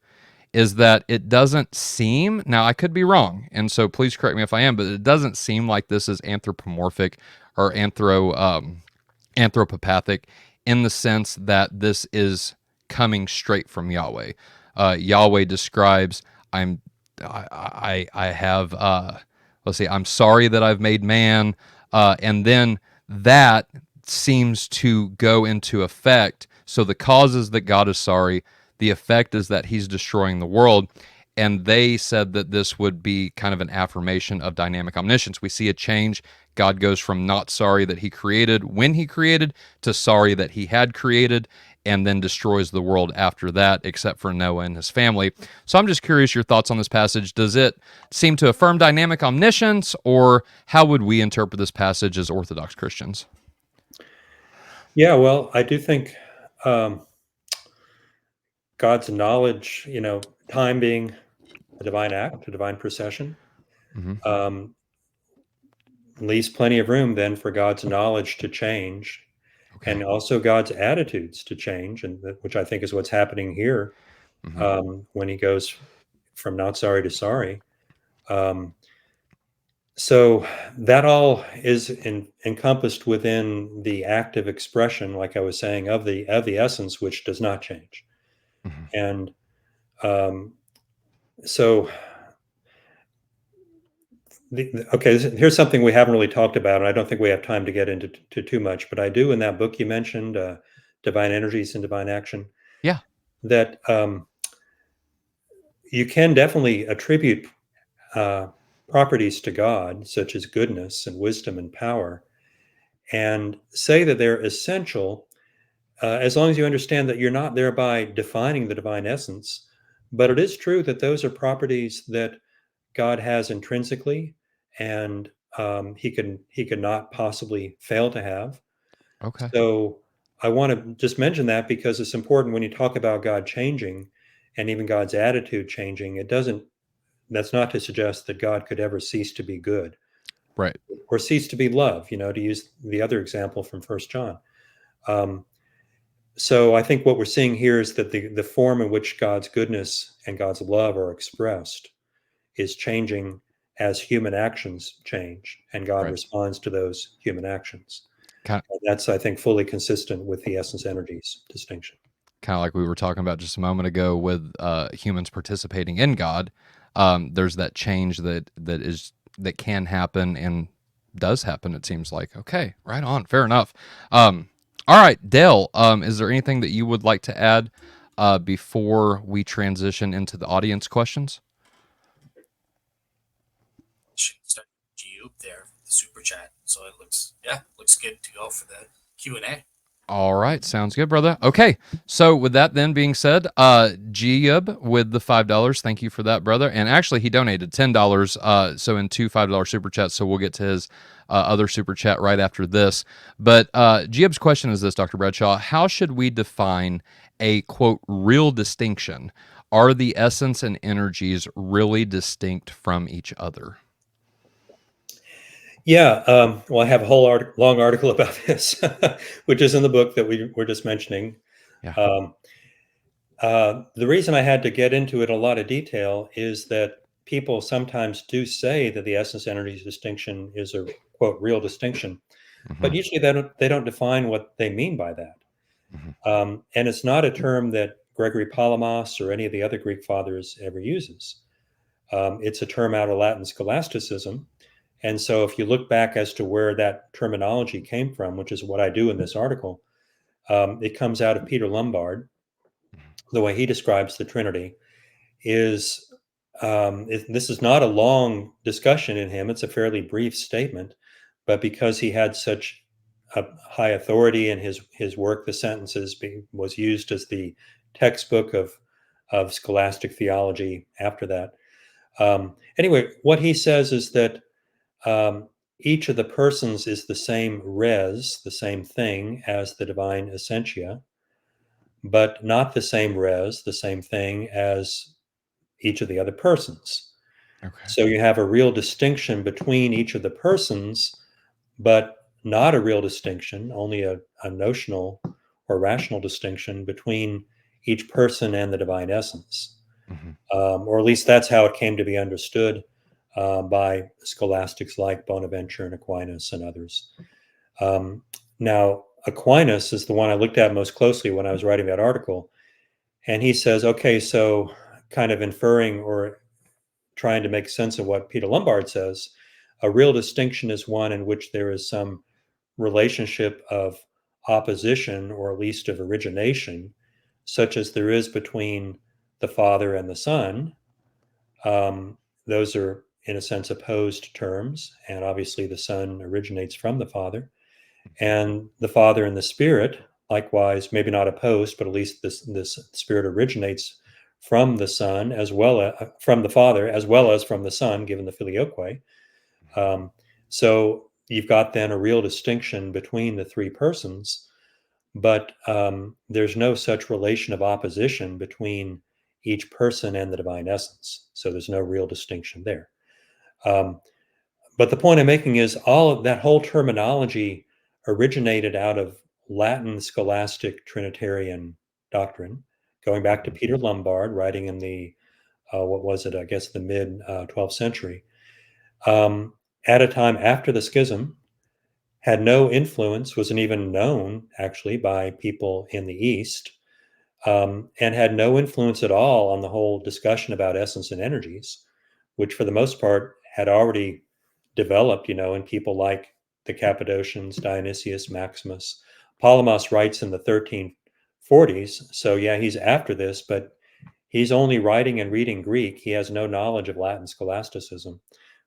is that it doesn't seem, now I could be wrong, and so please correct me if I am, but it doesn't seem like this is anthropomorphic or anthropopathic in the sense that this is coming straight from Yahweh. Yahweh describes, I have let's see, I'm sorry that I've made man, and then that seems to go into effect. So the cause is that God is sorry. The effect is that he's destroying the world. And they said that this would be kind of an affirmation of dynamic omniscience. We see a change. God goes from not sorry that he created when he created to sorry that he had created, and then destroys the world after that, except for Noah and his family. So I'm just curious your thoughts on this passage. Does it seem to affirm dynamic omniscience, or how would we interpret this passage as Orthodox Christians? Yeah, well, I do think God's knowledge, time being a divine act, a divine procession, Mm-hmm. leaves plenty of room then for God's knowledge to change, Okay. and also God's attitudes to change, and which I think is what's happening here when he goes from not sorry to sorry. So that all is encompassed within the active expression, like I was saying, of the essence, which does not change. Mm-hmm. And so, okay, here's something we haven't really talked about, and I don't think we have time to get into too much, but I do in that book you mentioned, Divine Energies and Divine Action, Yeah. that you can definitely attribute properties to God, such as goodness and wisdom and power, and say that they're essential as long as you understand that you're not thereby defining the divine essence. But it is true that those are properties that God has intrinsically, and he could not possibly fail to have. Okay. So I want to just mention that because it's important when you talk about God changing and even God's attitude changing. That's not to suggest that God could ever cease to be good Right. or cease to be love, to use the other example from First John. So I think what we're seeing here is that the form in which God's goodness and God's love are expressed is changing as human actions change, and God Right. responds to those human actions. Kind And that's, I think, fully consistent with the essence energies distinction. kind of like we were talking about just a moment ago with humans participating in God. There's that change that can happen and does happen. It seems like. Okay, right on, fair enough. All right, Dale. Is there anything that you would like to add before we transition into the audience questions? Should start G there, the super chat. So it looks good to go for the Q&A. All right, sounds good, brother. Okay, so with that then being said, G-Yub with the $5, thank you for that, brother. And actually, he donated $10, so in two $5 super chats. So we'll get to his other super chat right after this. But G-Yub's question is this, Dr. Bradshaw: how should we define a quote real distinction? Are the essence and energies really distinct from each other? Yeah, well, I have a whole long article about this, which is in the book that we were just mentioning. Yeah. The reason I had to get into it in a lot of detail is that people sometimes do say that the essence energies distinction is a quote real distinction, but usually they don't define what they mean by that. And it's not a term that Gregory Palamas or any of the other Greek fathers ever uses. It's a term out of Latin scholasticism. And so if you look back as to where that terminology came from, which is what I do in this article, it comes out of Peter Lombard. The way he describes the Trinity is, this is not a long discussion in him. It's a fairly brief statement, but because he had such a high authority in his work, the sentences was used as the textbook of scholastic theology after that. Anyway, what he says is that each of the persons is the same res, the same thing as the divine essentia, but not the same res, the same thing as each of the other persons. Okay. So you have a real distinction between each of the persons, but not a real distinction, only a notional or rational distinction between each person and the divine essence. Mhm. or at least that's how it came to be understood by scholastics like Bonaventure and Aquinas and others. Now, Aquinas is the one I looked at most closely when I was writing that article. And he says, okay, so kind of inferring or trying to make sense of what Peter Lombard says, a real distinction is one in which there is some relationship of opposition or at least of origination, such as there is between the Father and the Son. Those are, in a sense, opposed terms. And obviously, the Son originates from the Father. And the Father and the Spirit, likewise, maybe not opposed, but at least this Spirit originates from the Son as well as from the Father as well as from the Son, given the filioque. So you've got then a real distinction between the three persons, but there's no such relation of opposition between each person and the divine essence. So there's no real distinction there. But the point I'm making is all of that whole terminology originated out of Latin scholastic Trinitarian doctrine, going back to Peter Lombard, writing in the, what was it, I guess the mid 12th century, at a time after the schism, had no influence, wasn't even known actually by people in the East, and had no influence at all on the whole discussion about essence and energies, which for the most part had already developed, in people like the Cappadocians, Dionysius, Maximus. Palamas writes in the 1340s, so yeah, he's after this, but he's only writing and reading Greek. He has no knowledge of Latin scholasticism.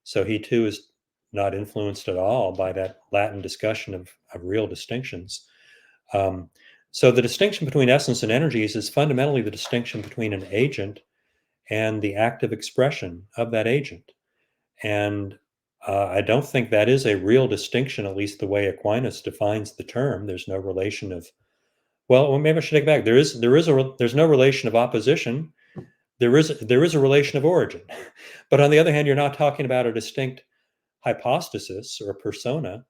So he too is not influenced at all by that Latin discussion of real distinctions. So the distinction between essence and energies is fundamentally the distinction between an agent and the active expression of that agent. And I don't think that is a real distinction, at least the way Aquinas defines the term. There's no relation of, well, maybe I should take it back. There's no relation of opposition. There is a relation of origin. But on the other hand, you're not talking about a distinct hypostasis or persona,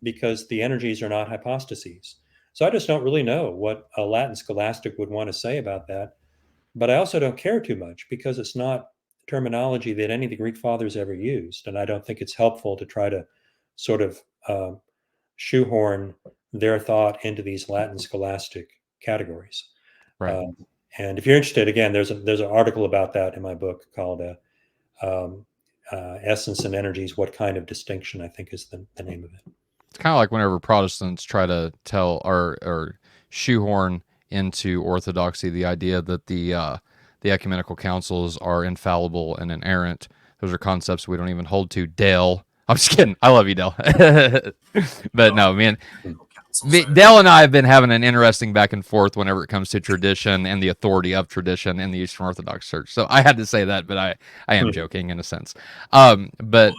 because the energies are not hypostases. So I just don't really know what a Latin scholastic would want to say about that. But I also don't care too much because it's not terminology that any of the Greek fathers ever used. And I don't think it's helpful to try to sort of shoehorn their thought into these Latin scholastic categories. Right. And if you're interested, again, there's an article about that in my book called Essence and Energies, What Kind of Distinction, I think is the name of it. It's kind of like whenever Protestants try to tell or shoehorn into Orthodoxy the idea that the ecumenical councils are infallible and inerrant. Those are concepts we don't even hold to. Dale, I'm just kidding. I love you, Dale. But no, man. Dale and I have been having an interesting back and forth whenever it comes to tradition and the authority of tradition in the Eastern Orthodox Church. So I had to say that, but I am joking in a sense. But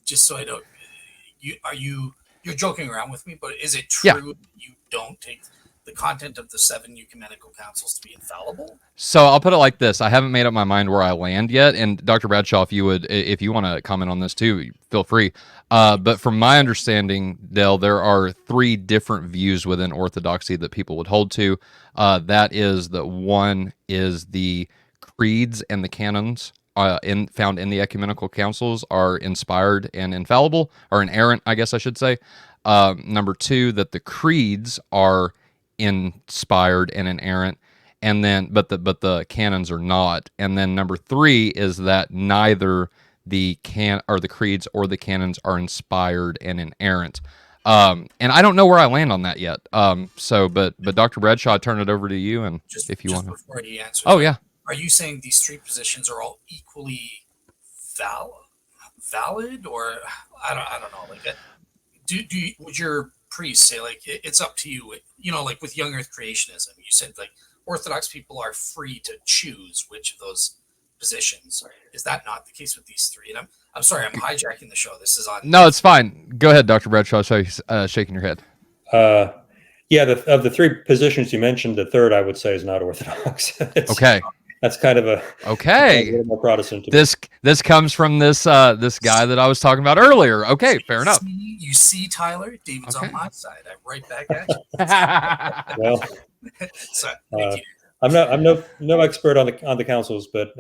just so I don't, you're joking around with me, but is it true you don't take the content of the 7 ecumenical councils to be infallible? So I'll put it like this: I haven't made up my mind where I land yet. And Dr. Bradshaw, if you want to comment on this too, feel free. But from my understanding, Dale, there are 3 different views within Orthodoxy that people would hold to. That is that one is the creeds and the canons found in the ecumenical councils are inspired and infallible, or inerrant, I guess I should say. Number 2, that the creeds are inspired and inerrant, and then but the canons are not. And then number 3 is that neither the creeds or the canons are inspired and inerrant. And I don't know where I land on that yet. But Dr. Bradshaw, I turn it over to you, and if you want to. Before he answers, are you saying these 3 positions are all equally valid, or I don't know, like would your priest say, like, it's up to you, like with young earth creationism, you said like Orthodox people are free to choose which of those positions? Is that not the case with these 3? And I'm sorry, I'm hijacking the show. This is on. No, it's fine. Go ahead, Dr. Bradshaw. Shaking your head. Of the 3 positions you mentioned, the third I would say is not Orthodox. Okay. That's kind of a little more Protestant. This comes from this guy that I was talking about earlier. Okay, fair enough. You see, Tyler, David's on my side. I'm right back at you. Well, so, thank you. I'm no expert on the councils, but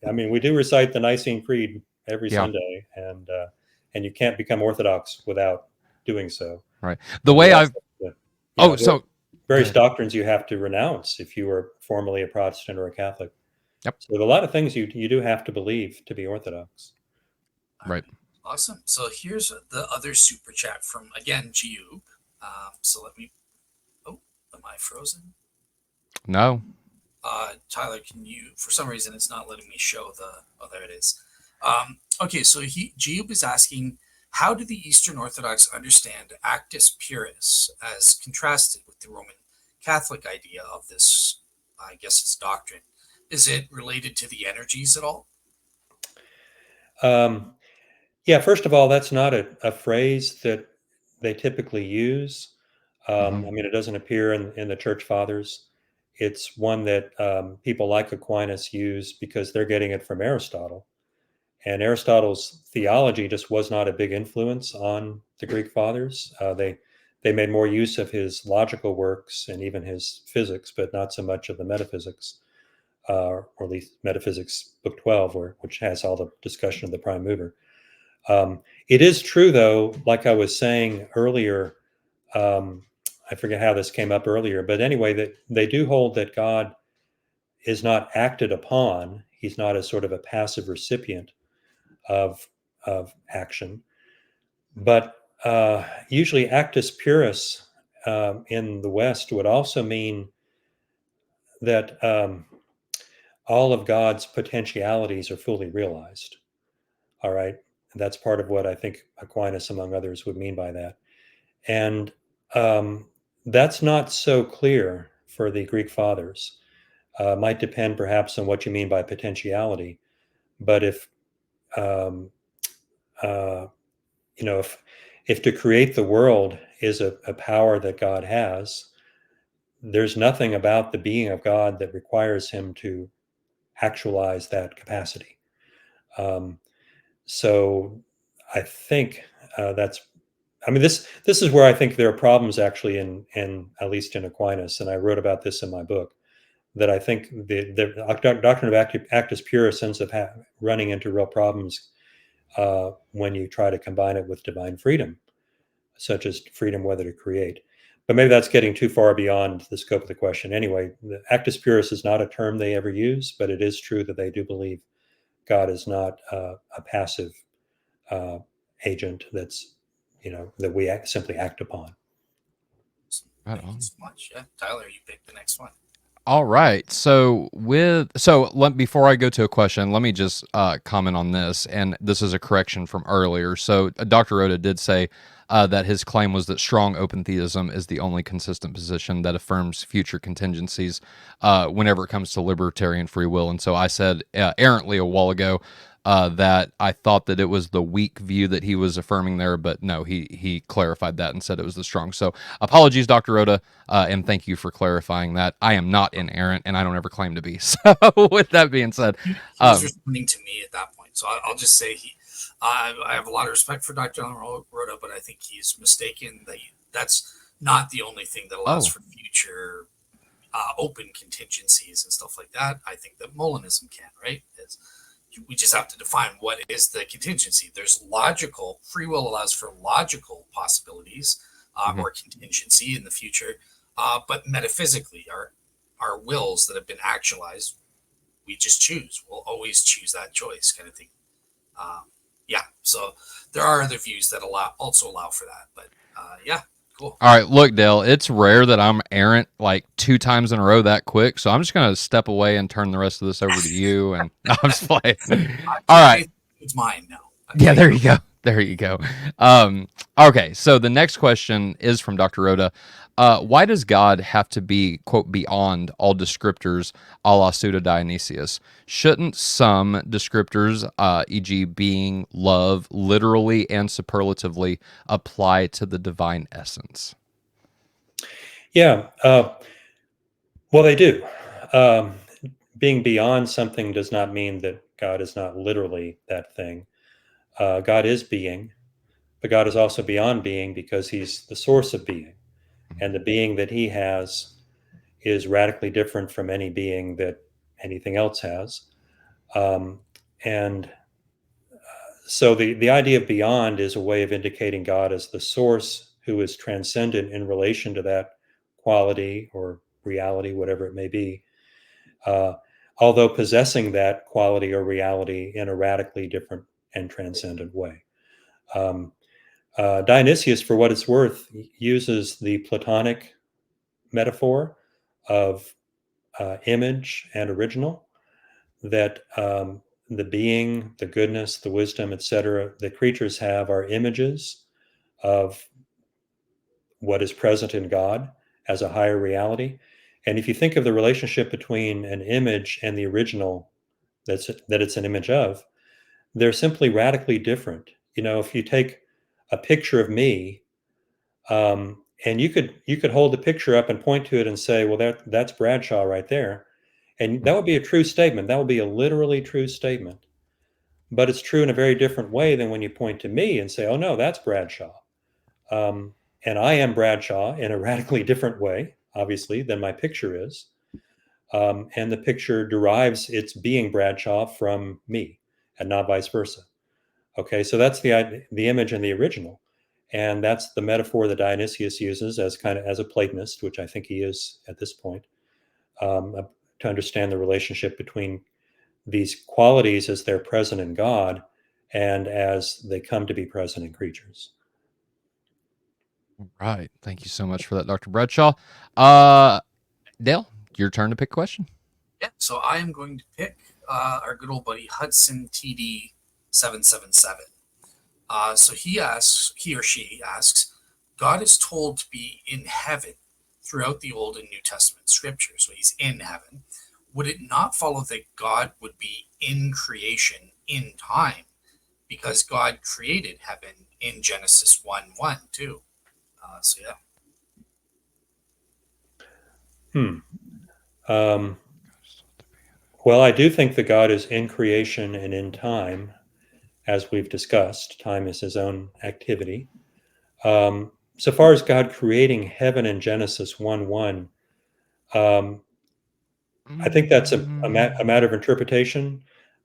I mean, we do recite the Nicene Creed every Yeah, Sunday, and you can't become Orthodox without doing so. right. The There way are I've some, oh, there are so go various ahead. doctrines you have to renounce if you were formerly a Protestant or a Catholic. Yep, So there are a lot of things you do have to believe to be Orthodox. All right. right. Awesome. So here's the other super chat from, again, Giub. So let me, oh, am I frozen? No. Tyler, can you, for some reason, it's not letting me show oh, there it is. Okay, so Giub is asking, how do the Eastern Orthodox understand actus purus as contrasted with the Roman Catholic idea of this, I guess it's doctrine? Is it related to the energies at all? Um, yeah, first of all, that's not a phrase that they typically use. Hmm. I mean, it doesn't appear in the Church Fathers. It's one that people like Aquinas use because they're getting it from Aristotle. And Aristotle's theology just was not a big influence on the Greek fathers. They made more use of his logical works and even his physics, but not so much of the metaphysics, or at least Metaphysics Book 12, which has all the discussion of the prime mover. It is true, though, like I was saying earlier, um, I forget how this came up earlier, but anyway, that they do hold that God is not acted upon. He's not a sort of a passive recipient of action, but usually actus purus in the West would also mean that all of God's potentialities are fully realized. All right, and that's part of what I think Aquinas, among others, would mean by that. And that's not so clear for the Greek fathers. Might depend perhaps on what you mean by potentiality. But um, uh, if to create the world is a power that God has, there's nothing about the being of God that requires him to actualize that capacity. Um, so I think that's. I mean, this is where I think there are problems actually in at least in Aquinas, and I wrote about this in my book. That I think the doctrine of actus purus ends up running into real problems when you try to combine it with divine freedom, such as freedom whether to create. But maybe that's getting too far beyond the scope of the question. Anyway, the actus purus is not a term they ever use, but it is true that they do believe God is not a passive uh, agent that's that we simply act upon. Right Thank you on. so much. Yeah, Tyler, you picked the next one. All right. Before I go to a question, let me just comment on this, and this is a correction from earlier. So Dr. Oda did say that his claim was that strong open theism is the only consistent position that affirms future contingencies whenever it comes to libertarian free will. And so I said errantly a while ago that I thought that it was the weak view that he was affirming there, but no, he clarified that and said it was the strong. So apologies, Dr. Oda, and thank you for clarifying that. I am not inerrant, and I don't ever claim to be. So with that being said, He was responding to me at that point. So I'll just say I have a lot of respect for Dr. Rhoda, but I think he's mistaken that that's not the only thing that allows oh, for future open contingencies and stuff like that. I think that Molinism can, right? We just have to define what is the contingency. There's logical, free will allows for logical possibilities mhm. or contingency in the future, but metaphysically, our wills that have been actualized, we just choose. We'll always choose that choice, kind of thing. Um, yeah. So there are other views that also allow for that, but yeah, cool. All right, look, Dale, it's rare that I'm errant like 2 times in a row that quick, so I'm just gonna step away and turn the rest of this over to you. And no, I'm just playing. All right, It's mine now. yeah, there you go. There you go. Okay, so the next question is from Dr. Rhoda. Why does God have to be, quote, beyond all descriptors a la Pseudo Dionysius? Shouldn't some descriptors, e.g., being, love, literally and superlatively, apply to the divine essence? Yeah, well, they do. Um, Being beyond something does not mean that God is not literally that thing. God is being, but God is also beyond being because he's the source of being. And the being that he has is radically different from any being that anything else has. And so the idea of beyond is a way of indicating God as the source who is transcendent in relation to that quality or reality, whatever it may be, uh, although possessing that quality or reality in a radically different and transcendent way. Dionysius, for what it's worth, uses the Platonic metaphor of image and original, that the being, the goodness, the wisdom, etc., that creatures have are images of what is present in God as a higher reality. And if you think of the relationship between an image and the original that it's an image of, they're simply radically different. If you take a picture of me, and you could hold the picture up and point to it and say, well, that's Bradshaw right there. And that would be a true statement. That would be a literally true statement. But it's true in a very different way than when you point to me and say, oh, no, that's Bradshaw. And I am Bradshaw in a radically different way, obviously, than my picture is. And the picture derives its being Bradshaw from me and not vice versa. Okay, so that's the image and the original. And that's the metaphor that Dionysius uses as a Platonist, which I think he is at this point, to understand the relationship between these qualities as they're present in God and as they come to be present in creatures. Right. Thank you so much for that, Dr. Bradshaw. Dale, your turn to pick a question. Yeah, so I am going to pick our good old buddy Hudson TD 777. So he or she asks, God is told to be in heaven throughout the Old and New Testament scripture. So he's in heaven. Would it not follow that God would be in creation in time? Because God created heaven in Genesis 1:1 too. So yeah. Well, I do think that God is in creation and in time, as we've discussed. Time is his own activity. So far as God creating heaven in Genesis 1:1, I think that's a matter of interpretation.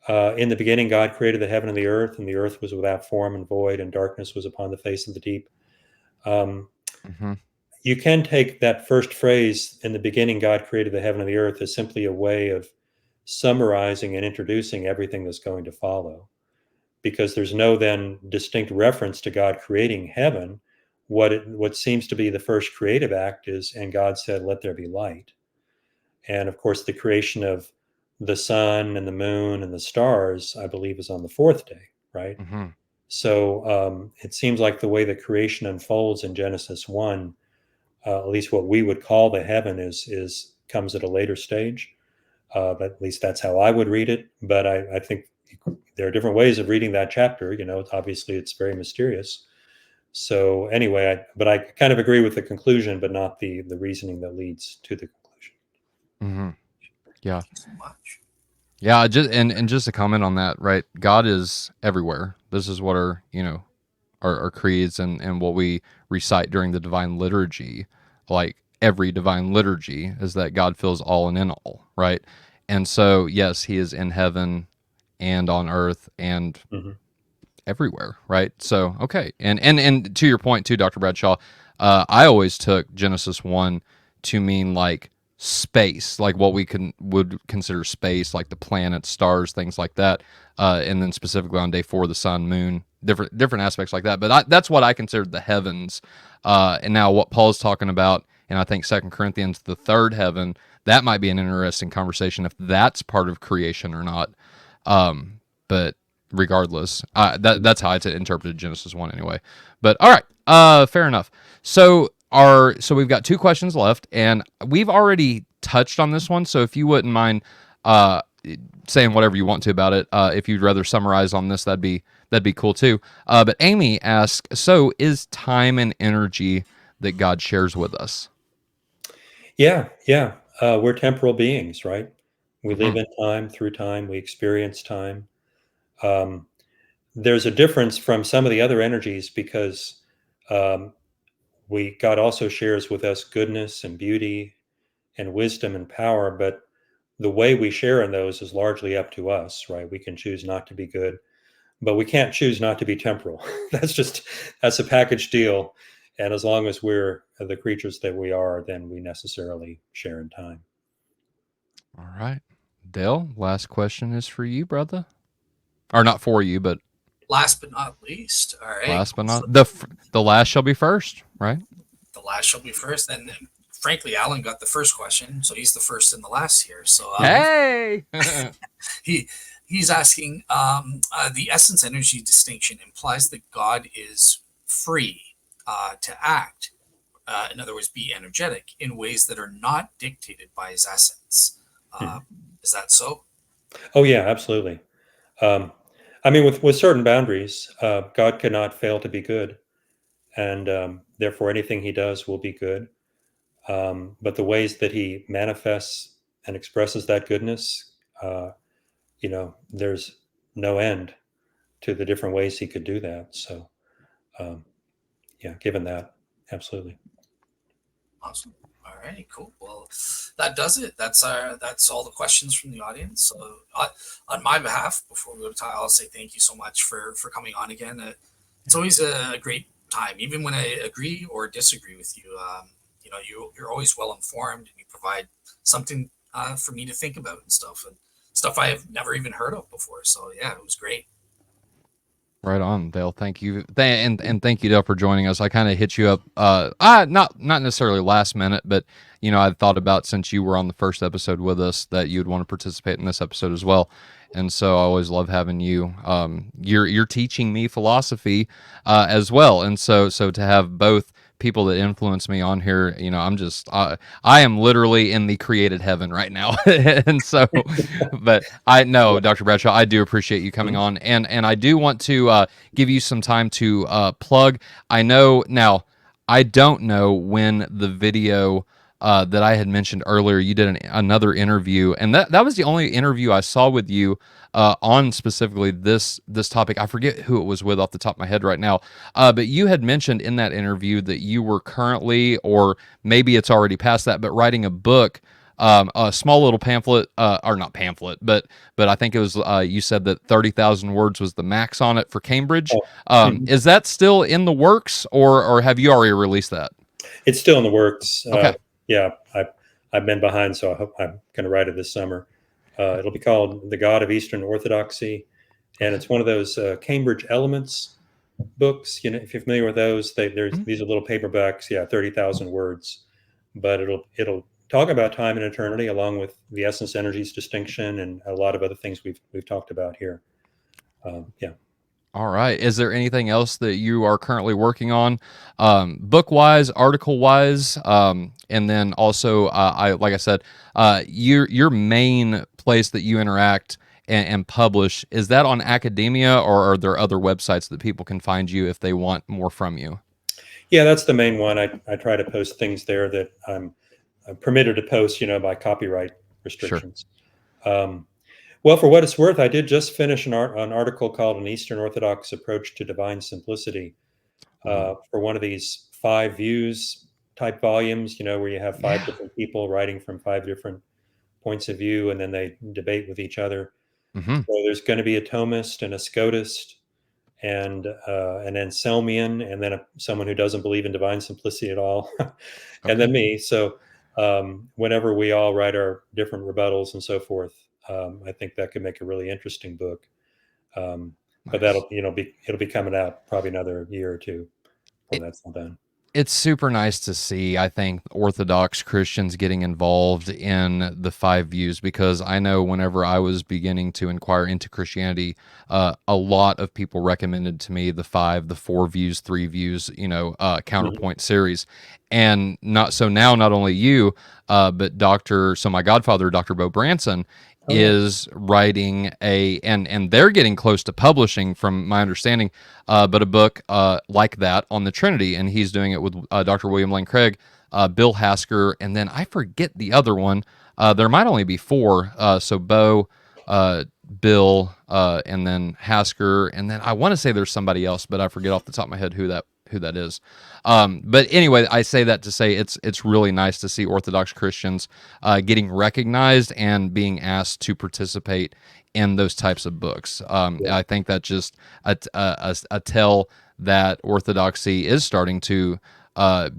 In the beginning, God created the heaven and the earth was without form and void, and darkness was upon the face of the deep. You can take that first phrase, in the beginning, God created the heaven and the earth, as simply a way of summarizing and introducing everything that's going to follow, because there's no then distinct reference to God creating heaven. What seems to be the first creative act is, and God said, let there be light. And of course, the creation of the sun and the moon and the stars, I believe, is on the fourth day, right? So it seems like the way the creation unfolds in Genesis 1, at least what we would call the heaven, comes at a later stage. But at least that's how I would read it. But I think there are different ways of reading that chapter. Obviously it's very mysterious. So anyway, but I kind of agree with the conclusion, but not the reasoning that leads to the conclusion. Yeah. Thank you so much. Yeah, just to comment on that, right? God is everywhere. This is what our creeds and what we recite during the divine liturgy, like every divine liturgy, is that God fills all and in all, right? And so, yes, he is in heaven and on earth and everywhere, right? So, okay. And to your point too, Dr. Bradshaw, I always took Genesis 1 to mean like space, like what we would consider space, like the planets, stars, things like that. And then specifically on day 4, the sun, moon, different aspects like that. But that's what I considered the heavens. And now what Paul's talking about, and I think 2 Corinthians, the third heaven, that might be an interesting conversation if that's part of creation or not. But regardless, that's how I interpreted Genesis 1 anyway. But all right, fair enough. So we've got 2 questions left, and we've already touched on this one. So if you wouldn't mind saying whatever you want to about it, if you'd rather summarize on this, that'd be cool too. But Amy asks, so is time and energy that God shares with us? Yeah. We're temporal beings, right? We live in time, through time, we experience time. There's a difference from some of the other energies because God also shares with us goodness and beauty and wisdom and power, but the way we share in those is largely up to us, right? We can choose not to be good, but we can't choose not to be temporal. That's a package deal. And as long as we're the creatures that we are, then we necessarily share in time. All right. Dale, last question is for you, brother. Or not for you, but Last but not least, all right. last but not the last shall be first, right? The last shall be first. And frankly, Alan got the first question, so he's the first and the last here. So Hey! he's asking, the essence energy distinction implies that God is free to act. In other words, be energetic in ways that are not dictated by his essence. Is that so? Oh yeah, absolutely. I mean, with certain boundaries, God cannot fail to be good, and therefore anything he does will be good. But the ways that he manifests and expresses that goodness, there's no end to the different ways he could do that. So, yeah, given that, absolutely. Awesome. All right, cool. Well, that does it. That's all the questions from the audience. So, on my behalf, before we go to Ty, I'll say thank you so much for coming on again. It's always a great time, even when I agree or disagree with you. You're always well informed, and you provide something for me to think about and stuff I have never even heard of before. So yeah, it was great. Right on, Dale. Thank you, and thank you, Dale, for joining us. I kind of hit you up, not necessarily last minute, but I thought about, since you were on the first episode with us, that you'd want to participate in this episode as well, and so I always love having you. You're teaching me philosophy as well, and so to have both people that influence me on here, I am literally in the created heaven right now. And so, but I know, Dr. Bradshaw, I do appreciate you coming on, and I do want to give you some time to plug. I know now, I don't know when the video that I had mentioned earlier, you did another interview, and that was the only interview I saw with you on specifically this topic. I forget who it was with off the top of my head right now, but you had mentioned in that interview that you were currently, or maybe it's already past that, but writing a book, a small little pamphlet, or not pamphlet, but I think it was, you said that 30,000 words was the max on it for Cambridge. Is that still in the works, or have you already released that? It's still in the works. Okay. Yeah, I've been behind, so I hope I'm going to write it this summer. It'll be called The God of Eastern Orthodoxy, and it's one of those Cambridge Elements books. If you're familiar with those, these are little paperbacks. Yeah, 30,000 words, but it'll talk about time and eternity, along with the essence energies distinction and a lot of other things we've talked about here. Yeah. All right. Is there anything else that you are currently working on, book-wise, article-wise, and then also, like I said, your main place that you interact and publish, is that on academia, or are there other websites that people can find you if they want more from you? Yeah, that's the main one. I try to post things there that I'm permitted to post, by copyright restrictions. Sure. Well, for what it's worth, I did just finish an article called An Eastern Orthodox Approach to Divine Simplicity for one of these 5 views type volumes, where you have 5 different people writing from 5 different points of view, and then they debate with each other. So there's going to be a Thomist and a Scotist and an Anselmian, and then someone who doesn't believe in divine simplicity at all, and then me. So whenever we all write our different rebuttals and so forth, I think that could make a really interesting book. But that'll it'll be coming out probably another year or two when that's all done. It's super nice to see, I think, Orthodox Christians getting involved in the 5 views, because I know whenever I was beginning to inquire into Christianity, a lot of people recommended to me the 4 views, 3 views, counterpoint series. And not only you, but my godfather, Dr. Bo Branson, is writing and they're getting close to publishing, from my understanding, but a book like that on the Trinity, and he's doing it with Dr. William Lane Craig, Bill Hasker, and then I forget the other one. There might only be 4, so Bo, Bill, and then Hasker, and then I want to say there's somebody else, but I forget off the top of my head who that who that is. But anyway, I say that to say it's really nice to see Orthodox Christians getting recognized and being asked to participate in those types of books. I think that just a tell that Orthodoxy is starting to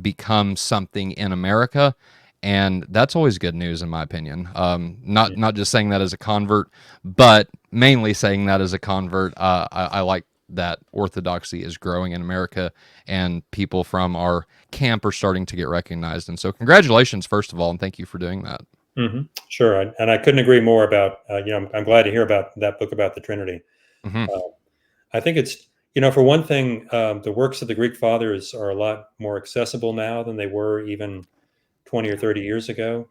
become something in America, and that's always good news in my opinion. Not just saying that as a convert, but mainly saying that as a convert. I like that Orthodoxy is growing in America, and people from our camp are starting to get recognized. And so, congratulations, first of all, and thank you for doing that. Sure, and I couldn't agree more about. I'm glad to hear about that book about the Trinity. Mm-hmm. I think it's, for one thing, the works of the Greek fathers are a lot more accessible now than they were even 20 or 30 years ago.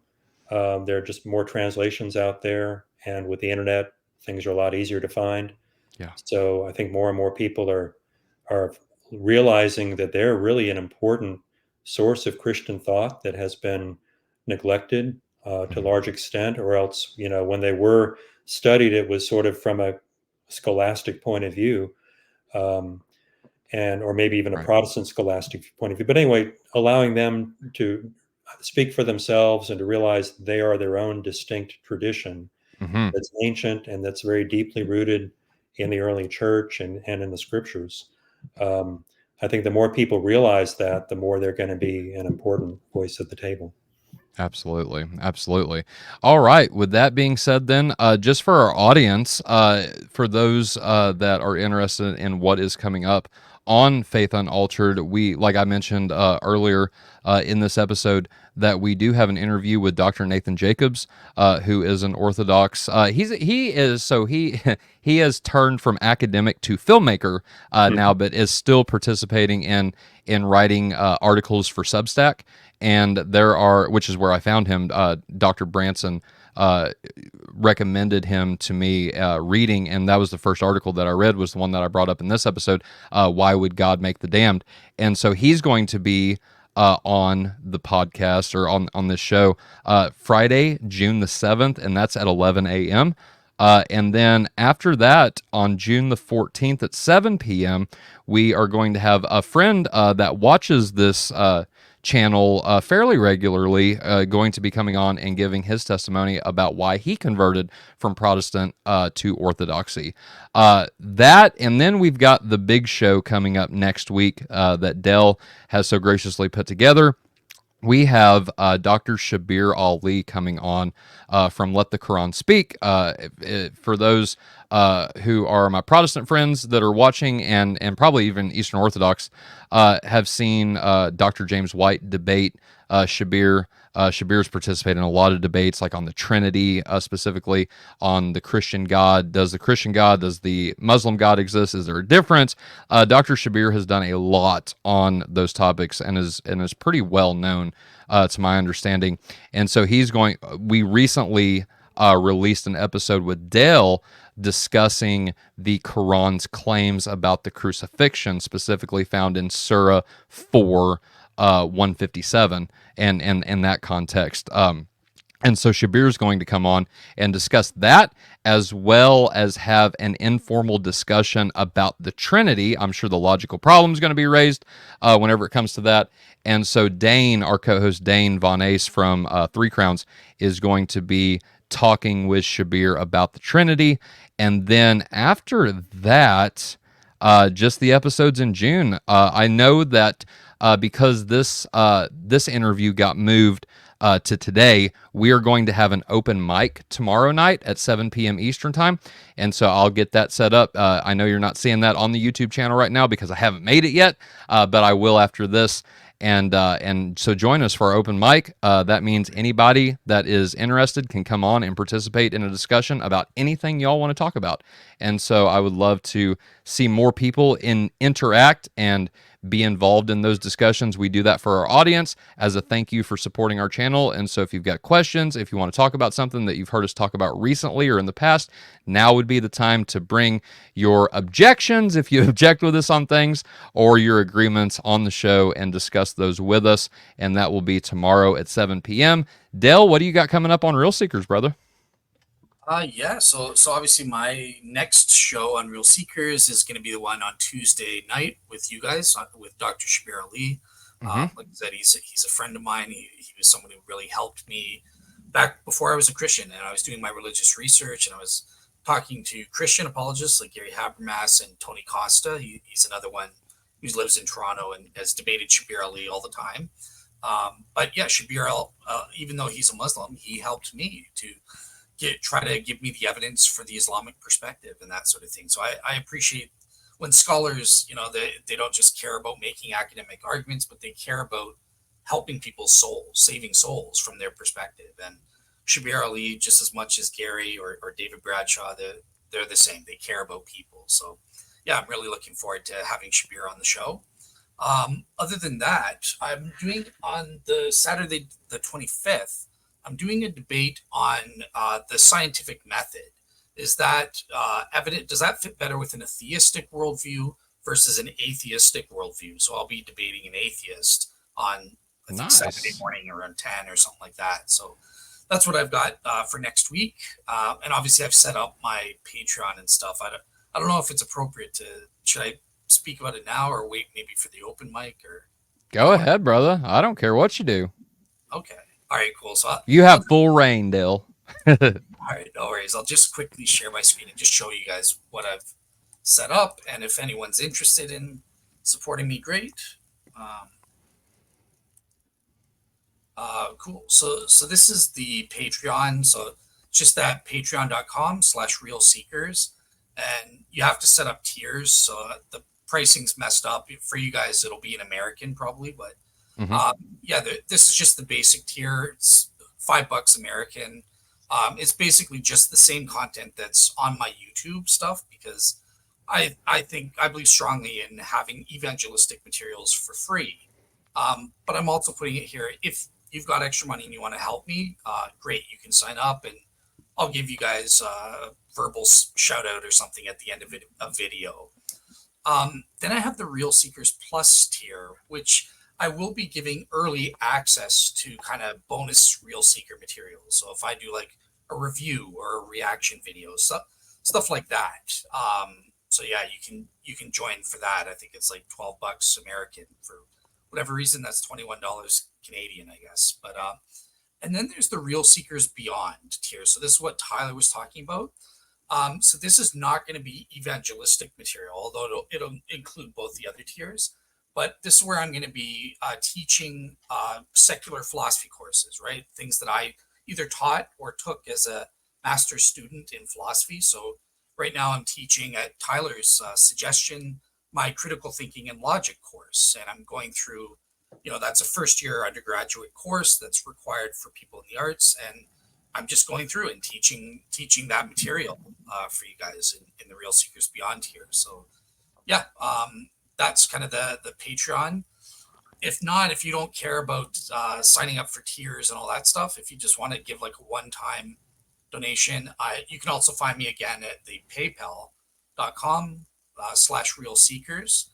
There are just more translations out there, and with the internet, things are a lot easier to find. Yeah. So I think more and more people are realizing that they're really an important source of Christian thought that has been neglected to a large extent, or else, when they were studied, it was sort of from a scholastic point of view, or maybe even a Right. Protestant scholastic point of view. But anyway, allowing them to speak for themselves and to realize they are their own distinct tradition Mm-hmm. that's ancient and that's very deeply rooted in the early church and in the scriptures. I think the more people realize that, the more they're going to be an important voice at the table. Absolutely. Absolutely. All right. With that being said, then, just for our audience, for those that are interested in what is coming up on Faith Unaltered, we, like I mentioned earlier in this episode, that we do have an interview with Dr. Nathan Jacobs, who is an Orthodox. He has turned from academic to filmmaker now, but is still participating in writing articles for Substack. And which is where I found him, Dr. Branson recommended him to me reading, and that was the first article that I read, was the one that I brought up in this episode, Why Would God Make the Damned? And so he's going to be on the podcast, or on this show, Friday, June the 7th, and that's at 11 a.m. And then after that, on June the 14th at 7 p.m., we are going to have a friend that watches this channel fairly regularly, going to be coming on and giving his testimony about why he converted from Protestant to Orthodoxy. That, and then we've got the big show coming up next week that Dell has so graciously put together. We have Dr. Shabir Ali coming on from Let the Quran Speak. For those who are my Protestant friends that are watching, and probably even Eastern Orthodox, have seen Dr. James White debate Shabir. Shabir's participated in a lot of debates, like on the Trinity, specifically on the Christian God. Does the Muslim God exist? Is there a difference? Dr. Shabir has done a lot on those topics and is pretty well known, to my understanding. And so we recently released an episode with Dale discussing the Quran's claims about the crucifixion, specifically found in Surah 4, 157, and in that context. And so Shabir is going to come on and discuss that, as well as have an informal discussion about the Trinity. I'm sure the logical problem is going to be raised whenever it comes to that. And so Dane, our co-host Dane Von Ace from Three Crowns, is going to be talking with Shabir about the Trinity. And then after that, just the episodes in June. I know that because this interview got moved to today, we are going to have an open mic tomorrow night at 7 p.m. Eastern time, and so I'll get that set up. I know you're not seeing that on the YouTube channel right now because I haven't made it yet, but I will after this. And so join us for our open mic. That means anybody that is interested can come on and participate in a discussion about anything y'all want to talk about. And so I would love to see more people interact and be involved in those discussions. We do that for our audience as a thank you for supporting our channel. And so if you've got questions, if you want to talk about something that you've heard us talk about recently or in the past, now would be the time to bring your objections, if you object with us on things, or your agreements on the show and discuss those with us. And that will be tomorrow at 7 p.m. Dale, what do you got coming up on Real Seekers, brother? Yeah. So obviously my next show on Real Seekers is going to be the one on Tuesday night with you guys, with Dr. Shabir Ali. Hmm. Like I said, he's a friend of mine. He was someone who really helped me back before I was a Christian, and I was doing my religious research, and I was talking to Christian apologists like Gary Habermas and Tony Costa. He's another one who lives in Toronto and has debated Shabir Ali all the time. But yeah, Shabir, even though he's a Muslim, he helped me to try to give me the evidence for the Islamic perspective and that sort of thing. So I appreciate when scholars, they don't just care about making academic arguments, but they care about helping people's souls, saving souls from their perspective. And Shabir Ali, just as much as Gary or David Bradshaw, they're the same. They care about people. So yeah, I'm really looking forward to having Shabir on the show. Other than that, I'm doing on the Saturday, the 25th, I'm doing a debate on the scientific method. Is that evident? Does that fit better with an theistic worldview versus an atheistic worldview? So I'll be debating an atheist on, I think, Saturday Nice. morning around 10 or something like that. So that's what I've got for next week. And obviously, I've set up my Patreon and stuff. I don't know if it's appropriate to, should I speak about it now or wait maybe for the open mic or Go ahead, brother. I don't care what you do. okay. All right, cool. So You have full reign, Dale. all right, no worries. I'll just quickly share my screen and just show you guys what I've set up. And if anyone's interested in supporting me, great. Um, cool. So this is the Patreon. So just that patreon.com/real seekers. And you have to set up tiers. So the pricing's messed up. For you guys, it'll be in American probably, but Hmm. yeah, this is just the basic tier. It's $5 American. It's basically just the same content that's on my YouTube stuff because I believe strongly in having evangelistic materials for free. But I'm also putting it here. If you've got extra money and you want to help me, great, you can sign up and I'll give you guys a verbal shout out or something at the end of a video. Then I have the Real Seekers Plus tier, which I will be giving early access to kind of bonus Real Seeker materials. So if I do like a review or a reaction video, stuff like that. So yeah, you can join for that. I think it's like $12 American for whatever reason. That's $21 Canadian, I guess. But and then there's the Real Seekers Beyond tier. So this is what Tyler was talking about. So this is not going to be evangelistic material, although it'll include both the other tiers. But this is where I'm going to be teaching secular philosophy courses, right? Things that I either taught or took as a master's student in philosophy. So right now I'm teaching at Tyler's suggestion my critical thinking and logic course, and I'm going through, that's a first year undergraduate course that's required for people in the arts, and I'm just going through and teaching that material for you guys in the Real Seekers Beyond here. So yeah, that's kind of the Patreon. If not, if you don't care about signing up for tiers and all that stuff, if you just want to give like a one-time donation, you can also find me again at the paypal.com/real seekers.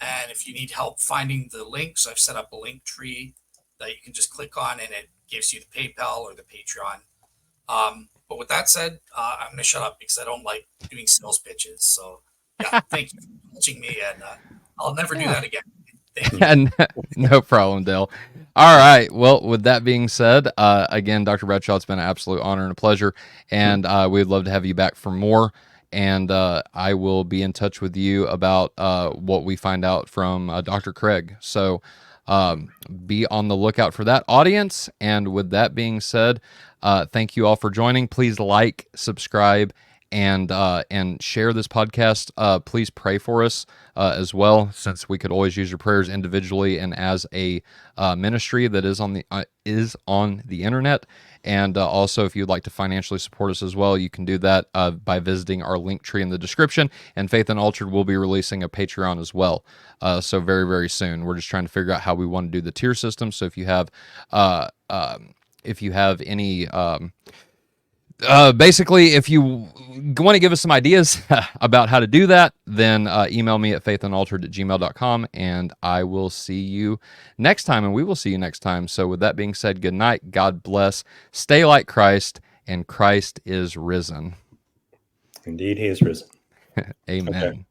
And if you need help finding the links, I've set up a link tree that you can just click on and it gives you the PayPal or the Patreon. But with that said, I'm going to shut up because I don't like doing sales pitches. So yeah, thank you for watching me, and I'll never do that again. Thank you. And no problem, Dale. All right. Well, with that being said, again, Dr. Bradshaw, it's been an absolute honor and a pleasure, and we'd love to have you back for more. And I will be in touch with you about what we find out from Dr. Craig. So be on the lookout for that, audience. And with that being said, thank you all for joining. Please like, subscribe, and share this podcast. Please pray for us as well, since we could always use your prayers individually and as a ministry that is on the internet. And also, if you'd like to financially support us as well, you can do that by visiting our link tree in the description. And Faith Unaltered will be releasing a Patreon as well. So very, very soon. We're just trying to figure out how we want to do the tier system. So if you have any basically, if you want to give us some ideas about how to do that, then email me at faithunaltered@gmail.com, and I will see you next time, and we will see you next time. So with that being said, good night, God bless, stay like Christ, and Christ is risen. Indeed, he is risen. Amen. Okay.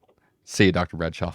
See you, Dr. Bradshaw.